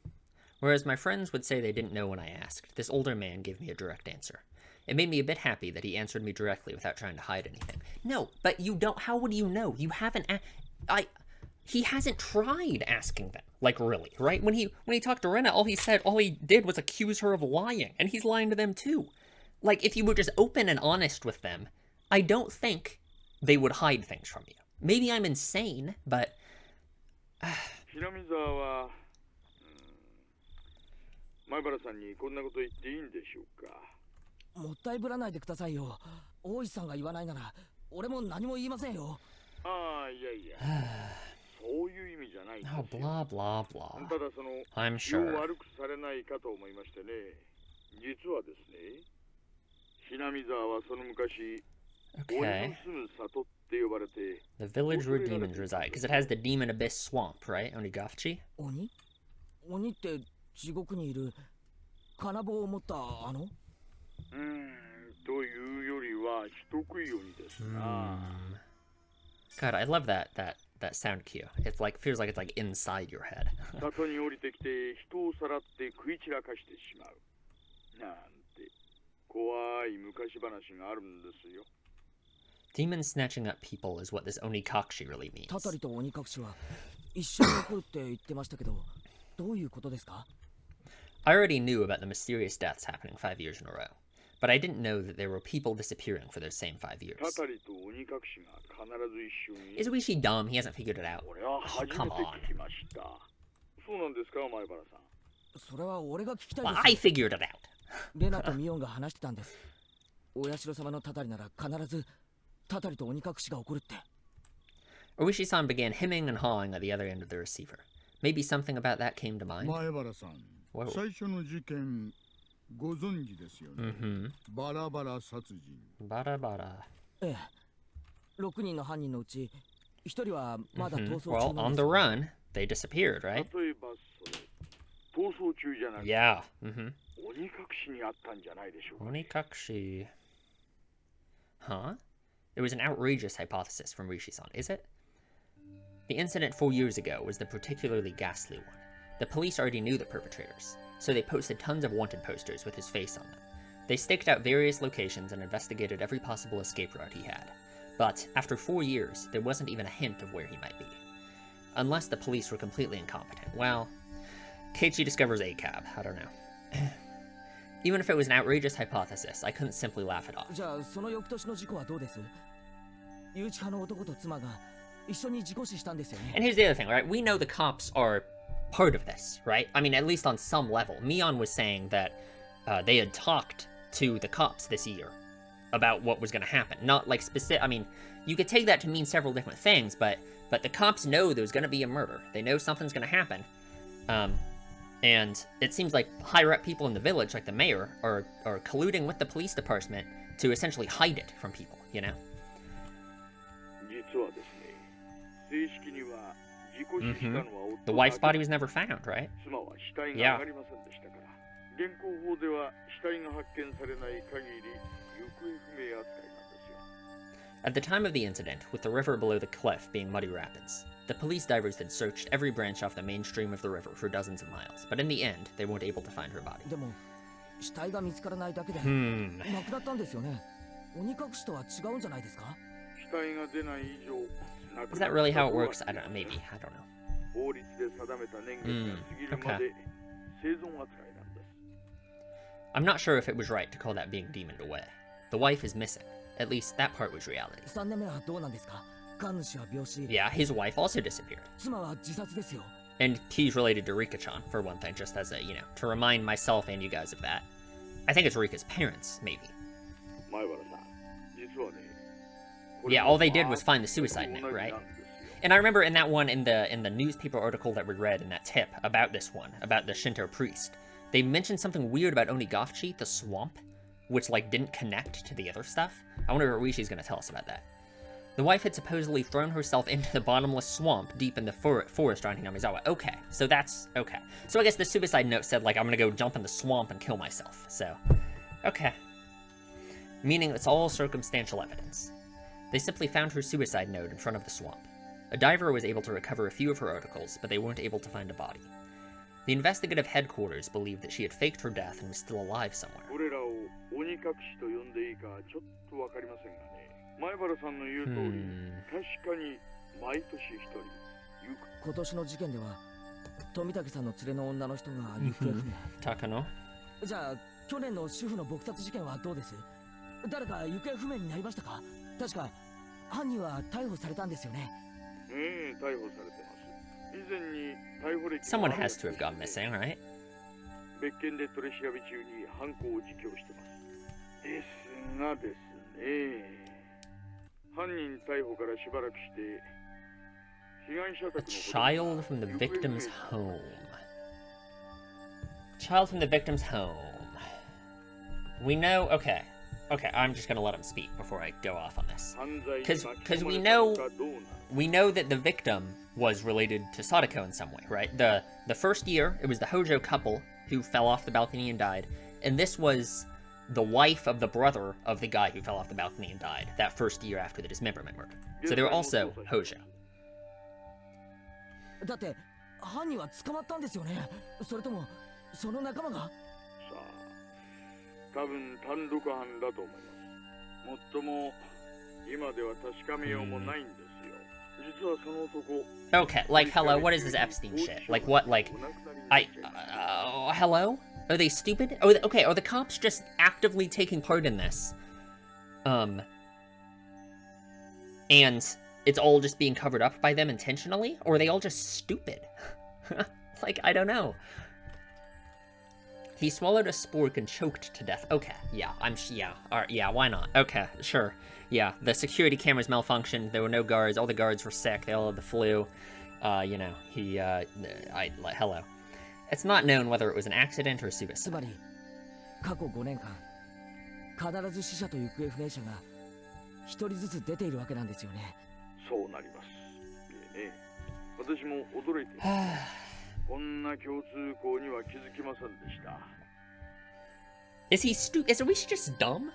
Whereas my friends would say they didn't know when I asked, this older man gave me a direct answer. It made me a bit happy that he answered me directly without trying to hide anything. No, but you don't. How would you know? You haven't. He hasn't tried asking them. Like, really, right? When he talked to Rena, all he did was accuse her of lying, and he's lying to them too. Like, if you were just open and honest with them, I don't think they would hide things from you. Maybe I'm insane, but 平見沢は、前原さんにこんなこと言っていいんでしょうか。もったいぶらないでくださいよ。大石さんが言わないなら、俺も何も言いませんよ。ああ、いやいや。そういう意味じゃないんです oh, よ。 blah blah blah. ただその I'm 気を sure. 悪くされないかと思いましてね。実はですね、平見沢はその昔、鬼の Okay. 住む里って呼ばれて、 The village where demons reside, because it has the demon abyss swamp, right? Onikakushi? 鬼って地獄にいる金棒を持ったというよりは人食い鬼ですな。God, I love that sound cue. It's like feels like it's like inside your head. 里に降りてきて人をさらって食い散らかしてしまう。なんて怖い昔話があるんですよ。 Demons snatching up people is what this Onikakushi really means. たたりと鬼隠しは一緒に起こるって言ってましたけど、どういうことですか？ I already knew about the mysterious deaths happening 5 years in a row, but I didn't know that there were people disappearing for those same 5 years. たたりと鬼隠しが必ず一緒に。 Is Rishi dumb? He hasn't figured it out. 俺は Oh, 初めて come on. 聞きました。そうなんですか、前原さん。それは俺が聞きたい Well, です I よ。 figured it out. レナとミオンが話してたんです。お社様のたたりなら必ずたたりと鬼隠しが起こるって。Oishi-san began hemming and hawing at the other end of the receiver. Maybe something about that came to mind. 前原さん、 Whoa. 最初の事件ご存知ですよね。Mm-hmm. バラバラ殺人。 Bada bada. ええ。6人の犯人のうち1人はまだ逃 Mm-hmm. 走中 Well, なん on で the す。 run, they disappeared, right? 例えばそれ、逃走中じゃなくて、 Yeah. Mm-hmm. 鬼隠しにあったんじゃないでしょうか。 Onikakushi. Huh? It was an outrageous hypothesis from Rishi-san, is it? The incident 4 years ago was the particularly ghastly one. The police already knew the perpetrators, so they posted tons of wanted posters with his face on them. They staked out various locations and investigated every possible escape route he had. But, after 4 years, there wasn't even a hint of where he might be. Unless the police were completely incompetent. Well, Keiichi discovers a cab. I don't know. Even if it was an outrageous hypothesis, I couldn't simply laugh it off. じゃあその翌年の事故はどうです？誘致派の男と妻が一緒に事故死したんですよね。 And here's the other thing, right? We know the cops are part of this, right? I mean, at least on some level. Mion was saying that they had talked to the cops this year about what was going to happen. Not like specific. I mean, you could take that to mean several different things, but the cops know there's going to be a murder. They know something's going to happen. And it seems like higher up people in the village, like the mayor, are colluding with the police department to essentially hide it from people, you know? 実はですね、正式には事故死したのは The 夫 wife's body was never found, right? 妻は死体が上がりませんでしたから、現行法では死体が発見されない限り行方不明扱いなんですよ。 At the time of the incident, with the river below the cliff being muddy rapids, the police divers had searched every branch off the main stream of the river for dozens of miles, but in the end, they weren't able to find her body. でも死体が見つからないだけで Hmm. 亡くなったんですよね。鬼隠しとは違うんじゃないですか？死体が出ない以上、 Is that really how it works? I don't know. Maybe. I don't know. 法律で定めた年月が過ぎるまで生存扱いなんです。 I'm not sure if it was right to call that being demoned away. The wife is missing. At least that part was reality. 3年目はどうなんですか？神主は病死。 Yeah, his wife also disappeared. 妻は自殺ですよ。 And he's related to Rika-chan, for one thing, just as a, to remind myself and you guys of that. I think it's Rika's parents, maybe. 前原さん、実はね、 Yeah, all they did was find the suicide note, right? And I remember in that one, in the newspaper article that we read in that tip about this one, about the Shinto priest, they mentioned something weird about Onikakushi, the swamp, which, like, didn't connect to the other stuff. I wonder if Rishi's gonna tell us about that. The wife had supposedly thrown herself into the bottomless swamp deep in the forest around Hinamizawa. Okay, so that's okay. So I guess the suicide note said, like, I'm gonna go jump in the swamp and kill myself. So, okay. Meaning it's all circumstantial evidence. They simply found her suicide note in front of the swamp. A diver was able to recover a few of her articles, but they weren't able to find a body. The investigative headquarters believed that she had faked her death and was still alive somewhere. これらを鬼隠しと呼んでいいかちょっとわかりませんがね。前原さんの言う通り、確かに毎年一人行く。今年の事件では富武さんの連れの女の人が行方不明。 Takano? じゃあ去年の主婦の撲殺事件はどうです？誰か行方不明になりましたか？確か犯人は逮捕されたんですよね。ええ、逮捕されてます。以前に逮捕歴 Someone has to have gone missing, right? 別件で取り調べ中に犯行を自供してます。ですがですね。犯人逮捕からしばらくして被害者宅 A の child from the victim's home. Child from the victim's home. We know. Okay, I'm just gonna let him speak before I go off on this. Because we know that the victim was related to Sadako in some way, right? The first year, it was the Hojo couple who fell off the balcony and died, and this was the wife of the brother of the guy who fell off the balcony and died that first year after the dismemberment murder. So they were also Hojo. だって犯人は捕まったんですよね。それともその仲間が？さあ、多分単独犯だと思います。もっとも今では確かめようもないんですよ。実はその男 Okay, like, hello, what is this Epstein shit? Like, what, like, hello? Are they stupid? Oh, okay, are the cops just actively taking part in this? And it's all just being covered up by them intentionally? Or are they all just stupid? Like, I don't know. He swallowed a spork and choked to death. Okay, yeah, yeah, why not? Okay, sure. Yeah, the security cameras malfunctioned, there were no guards, all the guards were sick, they all had the flu. You know, hello. It's not known whether it was an accident or つ suicide. まり過去5年間必ず死者と行方不明者が1人ずつ出ているわけなんですよね。そうなります。ねえねえ私も驚いていますこんな共通項には気づきませんでした。Is he Is Oishi just dumb?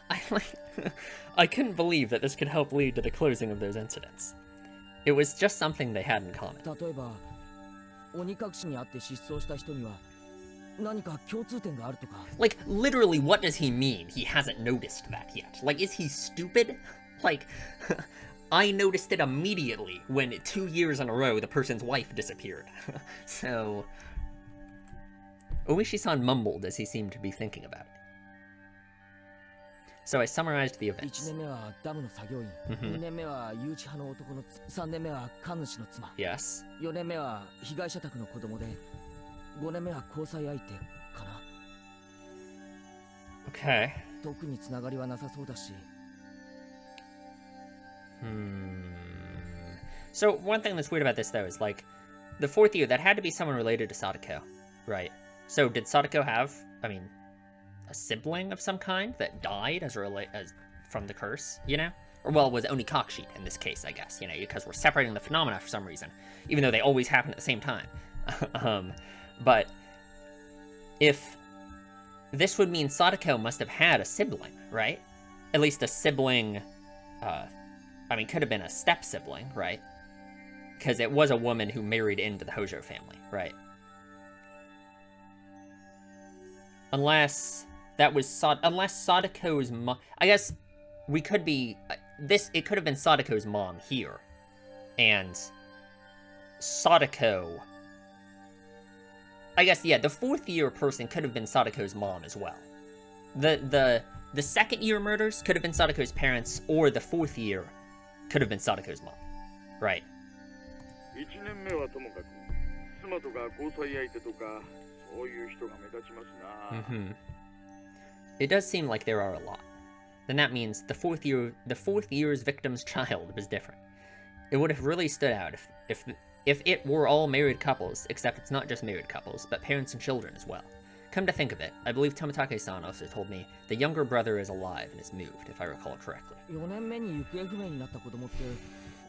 I couldn't believe that this could help lead to the closing of those incidents. It was just something they had in common. 例えば鬼隠しにあって失踪した人には何か共通点があるとか。 Like, literally, what does he mean? He hasn't noticed that yet. Like, is he stupid? Like, I noticed it immediately when 2 years in a row the person's wife disappeared. So, Oishi-san mumbled as he seemed to be thinking about it. So I summarized the 1 events. 年目はダムの作業員、2年目は誘致派の男の3年目は神主の妻、 Yes. 4年目は被害者宅の子供で5年目は交際相手かな。 Okay. 特につながりはなさそうだし。 So one thing that's weird about this, though, is, like, the 4th year, that had to be someone related to Sadako, right? So did Sadako have, a sibling of some kind that died as from the curse, you know? Or, well, it was Onikakushi in this case, I guess, you know, because we're separating the phenomena for some reason, even though they always happen at the same time. But if this would mean Sadako must have had a sibling, right? At least a sibling, could have been a step-sibling, right? Because it was a woman who married into the Hojo family, right? Unless that was unless Sadako's mom. I guess we could be it could have been Sadako's mom here, and Sadako. I guess, yeah, the 4th year person could have been Sadako's mom as well. The 2nd year murders could have been Sadako's parents, or the 4th year could have been Sadako's mom, right? 1年目はともかく妻とか交際相手とかそういう人が目立ちますな。It does seem like there are a lot. Then that means the 4th year's victim's child was different. It would have really stood out if it were all married couples, except it's not just married couples, but parents and children as well. Come to think of it, I believe Tomitake-san also told me the younger brother is alive and has moved, if I recall correctly. 4年目に行方不明になった子供って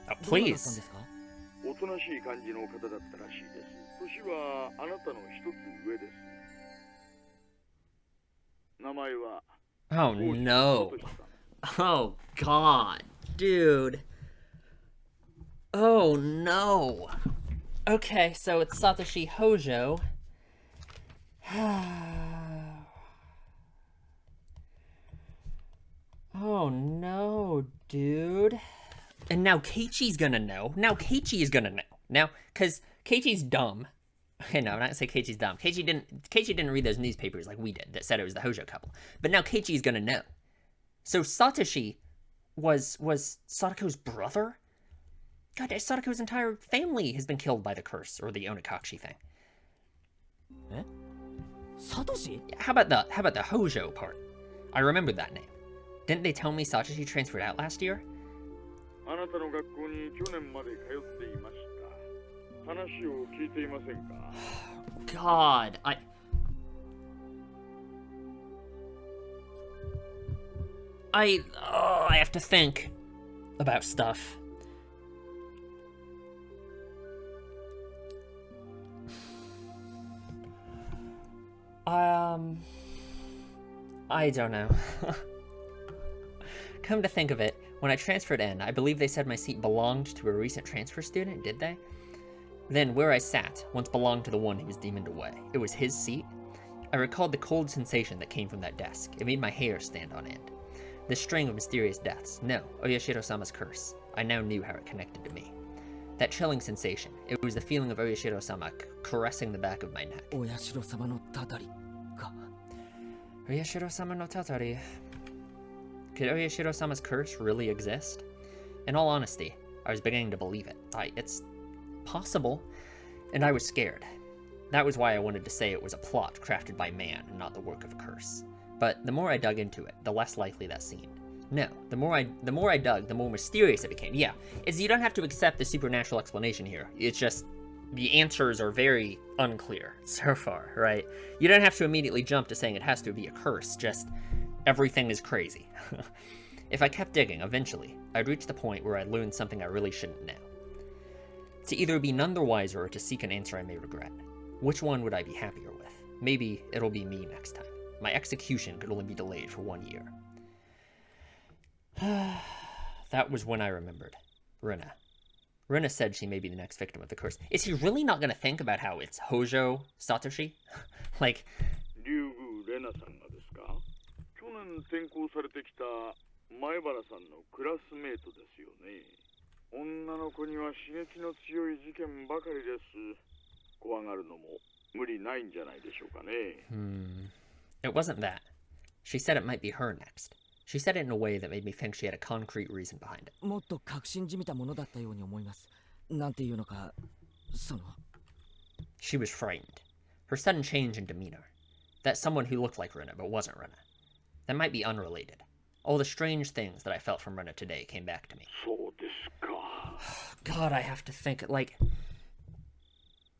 Oh, どうなったんで please. すか？おとなしい感じの方だったらしいです。年はあなたの一つ上です。名前は Oh no. Oh god, dude. Oh no. Okay, so it's Satoshi Hojo. Oh no, dude. And now Keiichi's gonna know. Now Keiichi is gonna know. Now, cause Keiichi's dumb. Okay, no, I'm not gonna say Keiichi's dumb. Keiichi didn't read those newspapers like we did that said it was the Hojo couple. But now Keiichi's gonna know. So Satoshi was Sadako's brother? God, Sadako's entire family has been killed by the curse or the Onikakushi thing. え？サトシ？ How about the Hojo part? I remember that name. Didn't they tell me Satoshi transferred out last year? あなたの学校に去年まで通っていました。話を聞いていませんか？ God, I have to think about stuff. I don't know. Come to think of it, when I transferred in, I believe they said my seat belonged to a recent transfer student, did they? Then, where I sat, once belonged to the one who was demoned away. It was his seat. I recalled the cold sensation that came from that desk. It made my hair stand on end. The string of mysterious deaths. No, Oyashiro-sama's curse. I now knew how it connected to me. That chilling sensation. It was the feeling of Oyashiro-sama caressing the back of my neck. お社様のたたりか。 Oyashiro-sama no tatari. Could Oyashiro-sama's curse really exist? In all honesty, I was beginning to believe it. It's possible, and I was scared. That was why I wanted to say it was a plot crafted by man and not the work of a curse. But the more I dug into it, the less likely that seemed. No, the more I dug, the more mysterious it became. Yeah, you don't have to accept the supernatural explanation here. It's just the answers are very unclear so far, right? You don't have to immediately jump to saying it has to be a curse, just everything is crazy. If I kept digging, eventually, I'd reach the point where I'd learn something I really shouldn't know. To either be none the wiser or to seek an answer I may regret. Which one would I be happier with? Maybe it'll be me next time. My execution could only be delayed for 1 year. That was when I remembered. Rina. Rina said she may be the next victim of the curse. Is he really not going to think about how it's Hojo Satoshi? Like... 竜宮レナさんがですか？去年転校されてきた前原さんのクラスメートですよね。女の子には刺激の強い事件ばかりです。怖がるのも無理ないんじゃないでしょうかね。It wasn't that. She said it might be her next. She said it in a way that made me think she had a concrete reason behind it. もっと確信じみたものだったように思います。なんていうのか、その。She was frightened. Her sudden change in demeanor. That someone who looked like Rina but wasn't Rina. That might be unrelated. All the strange things that I felt from Rina today came back to me. そうですか。God, I have to think, like...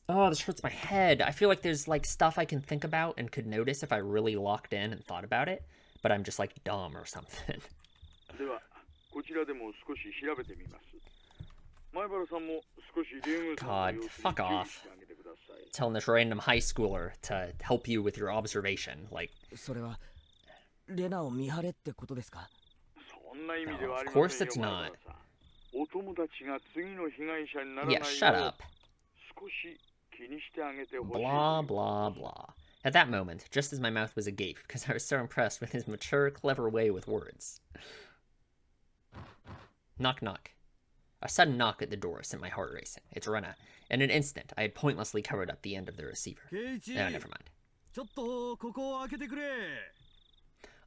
Oh, this hurts my head. I feel like there's, like, stuff I can think about and could notice if I really locked in and thought about it, but I'm just, like, dumb or something. では、こちらでも少し調べてみます。前原さんも少し竜宮さんの God, 様子に fuck 注意 off. してあげてください。 Telling this random high schooler to help you with your observation, like... それはレナを見張れってことですか？そんな意味ではあり Of ま course せんよ、 it's 前 not. 原さん。お友達が次の被害者にならない Yeah, よ shut う up. 少し気にしてあげてほしい。 Blah, blah, blah. At that moment, just as my mouth was agape, because I was so impressed with his mature, clever way with words. Knock, knock. A sudden knock at the door sent my heart racing. It's Rena. In an instant, I had pointlessly covered up the end of the receiver. No, never mind. ちょっとここを開けてくれ。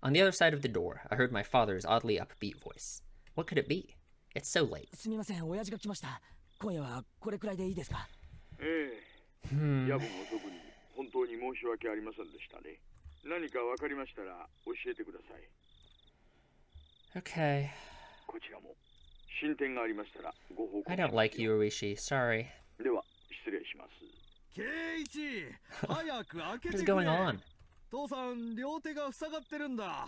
On the other side of the door, I heard my father's oddly upbeat voice. What could it be? It's so late. すみません、親父が来ました。今夜はこれくらいでいいですか？ええ、夜分遅くに本当に申し訳ありませんでしたね。何かわかりましたら教えてください。 Okay. こちらも進展がありましたらご報告 I します don't like you, Arishi. Sorry. では失礼します。ケイチ、早く開け What て is く going れ。 on? 父さん、両手が塞がってるんだ。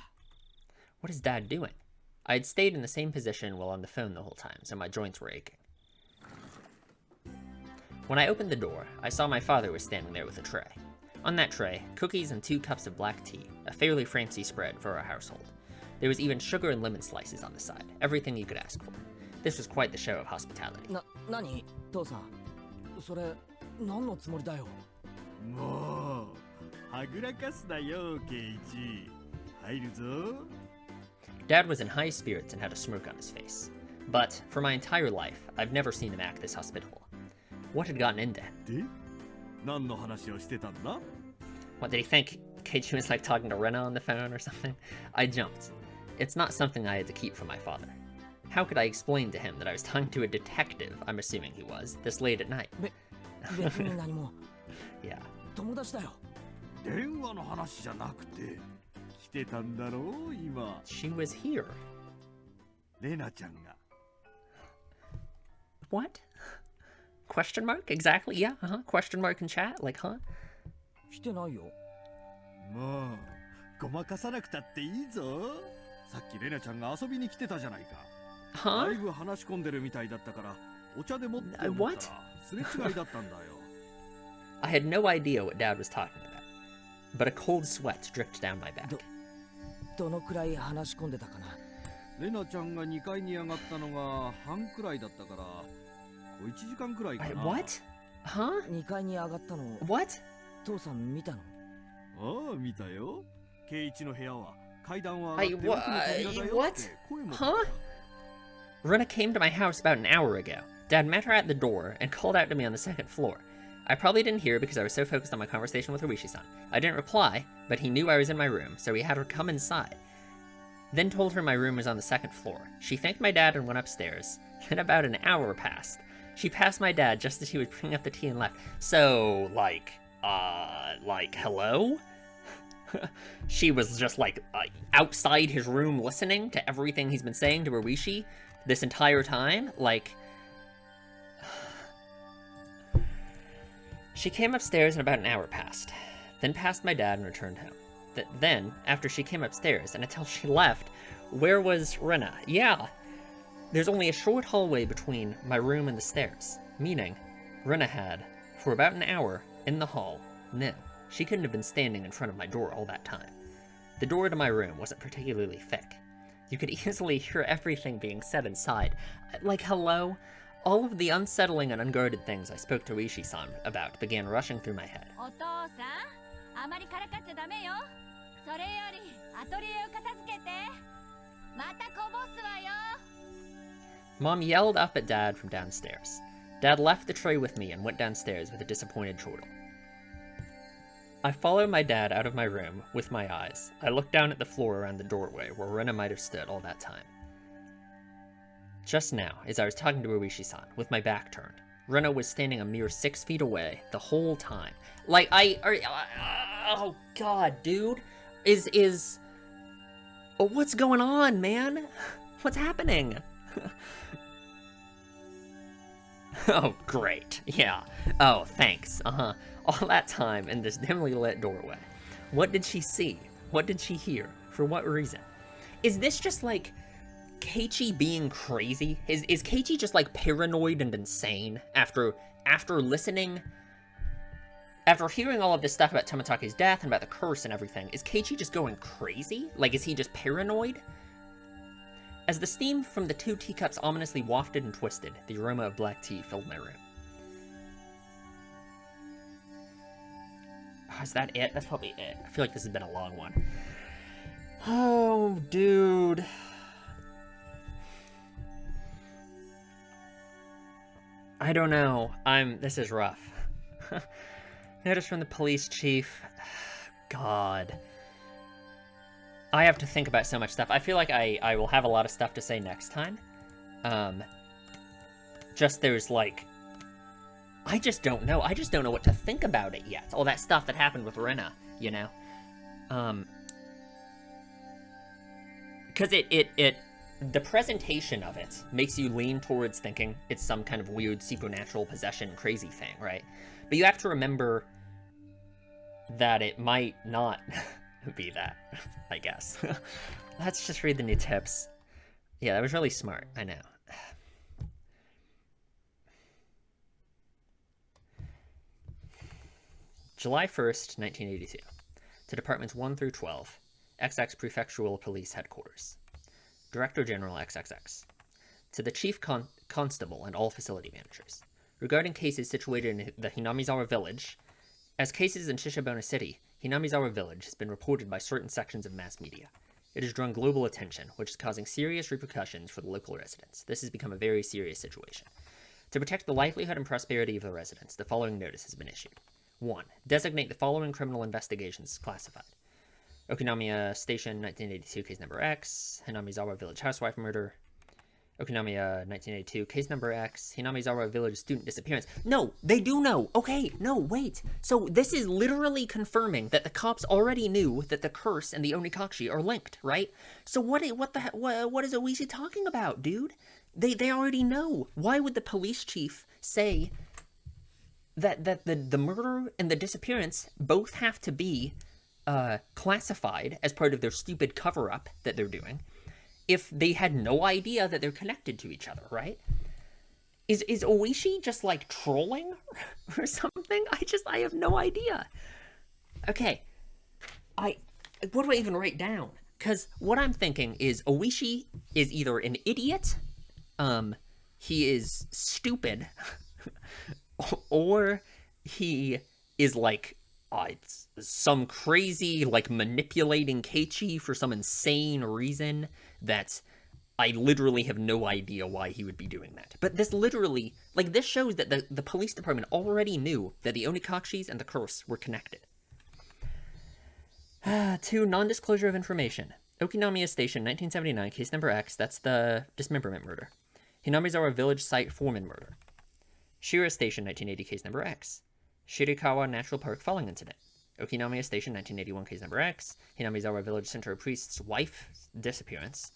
What is Dad doing? I had stayed in the same position while on the phone the whole time, so my joints were aching. When I opened the door, I saw my father was standing there with a tray. On that tray, cookies and 2 cups of black tea, a fairly fancy spread for our household. There was even sugar and lemon slices on the side, everything you could ask for. This was quite the show of hospitality. 何父さん。それ、何のつもりだよ。もう、はぐらかすなよ、ケイチ。入るぞ。 Dad was in high spirits and had a smirk on his face. But, for my entire life, I've never seen him act this hospitable. What had gotten into him? で、何の話をしてたんだ？ What, did he think Keiichi was like talking to Rena on the phone or something? I jumped. It's not something I had to keep from my father. How could I explain to him that I was talking to a detective, I'm assuming he was, this late at night? 別に何も。Yeah. 友達だよ。電話の話じゃなくて、来てたんだろう、今。She was here. レナちゃんが。What? Question mark? Exactly, yeah, Question mark in chat? Like, huh? 来てないよ。もう、ごまかさなくたっていいぞ。さっきレナちゃんが遊びに来てたじゃないか。だ Huh? いぶ話し込んでるみたいだったから、お茶でもって思ったら、すれ違いだったんだよ。I had no idea what Dad was talking about. But a cold sweat dripped down my back. どのくらい話し込んでたかな。レナちゃんが2階に上がったのが半くらいだったから、1時間くらいか Wait, な。 what? Huh? 2階に上がったの、 What? 父さん見たの？ああ、見たよ。ケイイチの部屋は階段は Hey, 手奥の扉だよって声もかけた。 Huh? Rena came to my house about an hour ago. Dad met her at the door and called out to me on the second floor. I probably didn't hear because I was so focused on my conversation with Higurashi-san. I didn't reply, but he knew I was in my room, so he had her come inside. Then told her my room was on the second floor. She thanked my dad and went upstairs. Then about an hour passed. She passed my dad just as he was bringing up the tea and left. So, like, hello? She was just, outside his room listening to everything he's been saying to Higurashi this entire time? Like... She came upstairs and about an hour passed. Then passed my dad and returned home. Then, after she came upstairs and until she left, where was Rena? Yeah, there's only a short hallway between my room and the stairs, meaning Rena had, for about an hour, in the hall, no, she couldn't have been standing in front of my door all that time. The door to my room wasn't particularly thick. You could easily hear everything being said inside. Like, hello? All of the unsettling and unguarded things I spoke to Higurashi-san about began rushing through my head. Mom yelled up at Dad from downstairs. Dad left the tray with me and went downstairs with a disappointed chortle. I followed my dad out of my room with my eyes. I looked down at the floor around the doorway where Rena might have stood all that time. Just now, as I was talking to Higurashi-san, with my back turned, Rena was standing a mere 6 feet away the whole time. Like, oh god, dude. What's going on, man? What's happening? Oh, great. Yeah. Oh, thanks. All that time in this dimly lit doorway. What did she see? What did she hear? For what reason? Is this just like Keiichi being crazy? Is Keiichi just like paranoid and insane after listening? After hearing all of this stuff about Tomatake's death and about the curse and everything, is Keiichi just going crazy? Like, is he just paranoid? As the steam from the 2 teacups ominously wafted and twisted, the aroma of black tea filled my room. Oh, is that it? That's probably it. I feel like this has been a long one. Oh, dude. I don't know. This is rough. Notice from the police chief. God. I have to think about so much stuff. I feel like I will have a lot of stuff to say next time. Just there's like... I just don't know. I just don't know what to think about it yet. All that stuff that happened with Rena, you know? Because the presentation of it makes you lean towards thinking it's some kind of weird supernatural possession crazy thing, right? But you have to remember that it might not be that, I guess. Let's just read the new tips. Yeah, that was really smart, I know. July 1st, 1982. To Departments 1 through 12, XX Prefectural Police Headquarters. Director General XXX. To the Chief Constable and all facility managers. Regarding cases situated in the Hinamizawa village, as cases in Shishibona City, Hinamizawa village has been reported by certain sections of mass media. It has drawn global attention, which is causing serious repercussions for the local residents. This has become a very serious situation. To protect the livelihood and prosperity of the residents, the following notice has been issued. 1. Designate the following criminal investigations as classified. Okinomiya Station, 1982, case number X. Hinamizawa Village housewife murder. Okinomiya, 1982, case number X. Hinamizawa Village student disappearance. No, they do know. Okay, no, wait. So this is literally confirming that the cops already knew that the curse and the Onikakushi are linked, right? So what is Oishi talking about, dude? They already know. Why would the police chief say that the murder and the disappearance both have to be classified as part of their stupid cover-up that they're doing if they had no idea that they're connected to each other, right? Is Oishi just like trolling or something? I have no idea. Okay, what do I even write down? Because what I'm thinking is Oishi is either an idiot, he is stupid, or he is like some crazy like manipulating Keiichi for some insane reason that's I literally have no idea why he would be doing that. But this literally, like, this shows that the police department already knew that the Onikakshis and the curse were connected. 2. Non-disclosure of information. Okinomiya Station, 1979, case number X, that's the dismemberment murder. Hinamizawa Village Site foreman murder. Shira Station, 1980, case number X. Shirikawa Natural Park falling incident. Okinomiya Station, 1981, case number X. Hinamizawa Village Center priest's wife disappearance.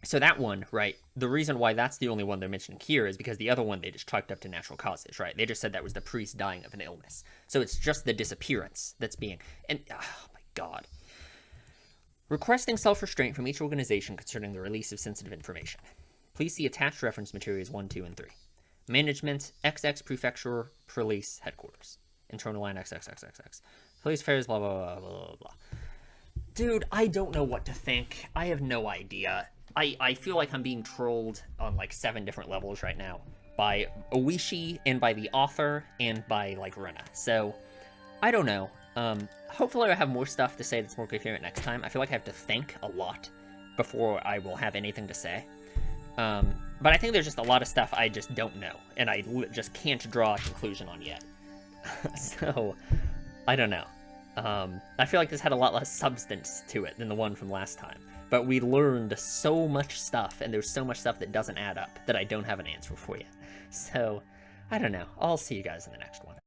So that one, right, the reason why that's the only one they're mentioning here is because the other one they just chalked up to natural causes, right? They just said that was the priest dying of an illness. So it's just the disappearance that's being... And, oh my god. Requesting self-restraint from each organization concerning the release of sensitive information. Please see attached reference materials 1, 2, and 3. Management, XX Prefecture Police Headquarters. Internal line XXXXX. Police affairs, blah, blah, blah, blah, blah, blah. Dude, I don't know what to think. I have no idea. I feel like I'm being trolled on, like, 7 different levels right now. By Oishi, and by the author, and by, like, Rena. So, I don't know. Hopefully I have more stuff to say that's more coherent next time. I feel like I have to think a lot before I will have anything to say. But I think there's just a lot of stuff I just don't know, and I just can't draw a conclusion on yet. So, I don't know. I feel like this had a lot less substance to it than the one from last time. But we learned so much stuff, and there's so much stuff that doesn't add up that I don't have an answer for you. So, I don't know. I'll see you guys in the next one.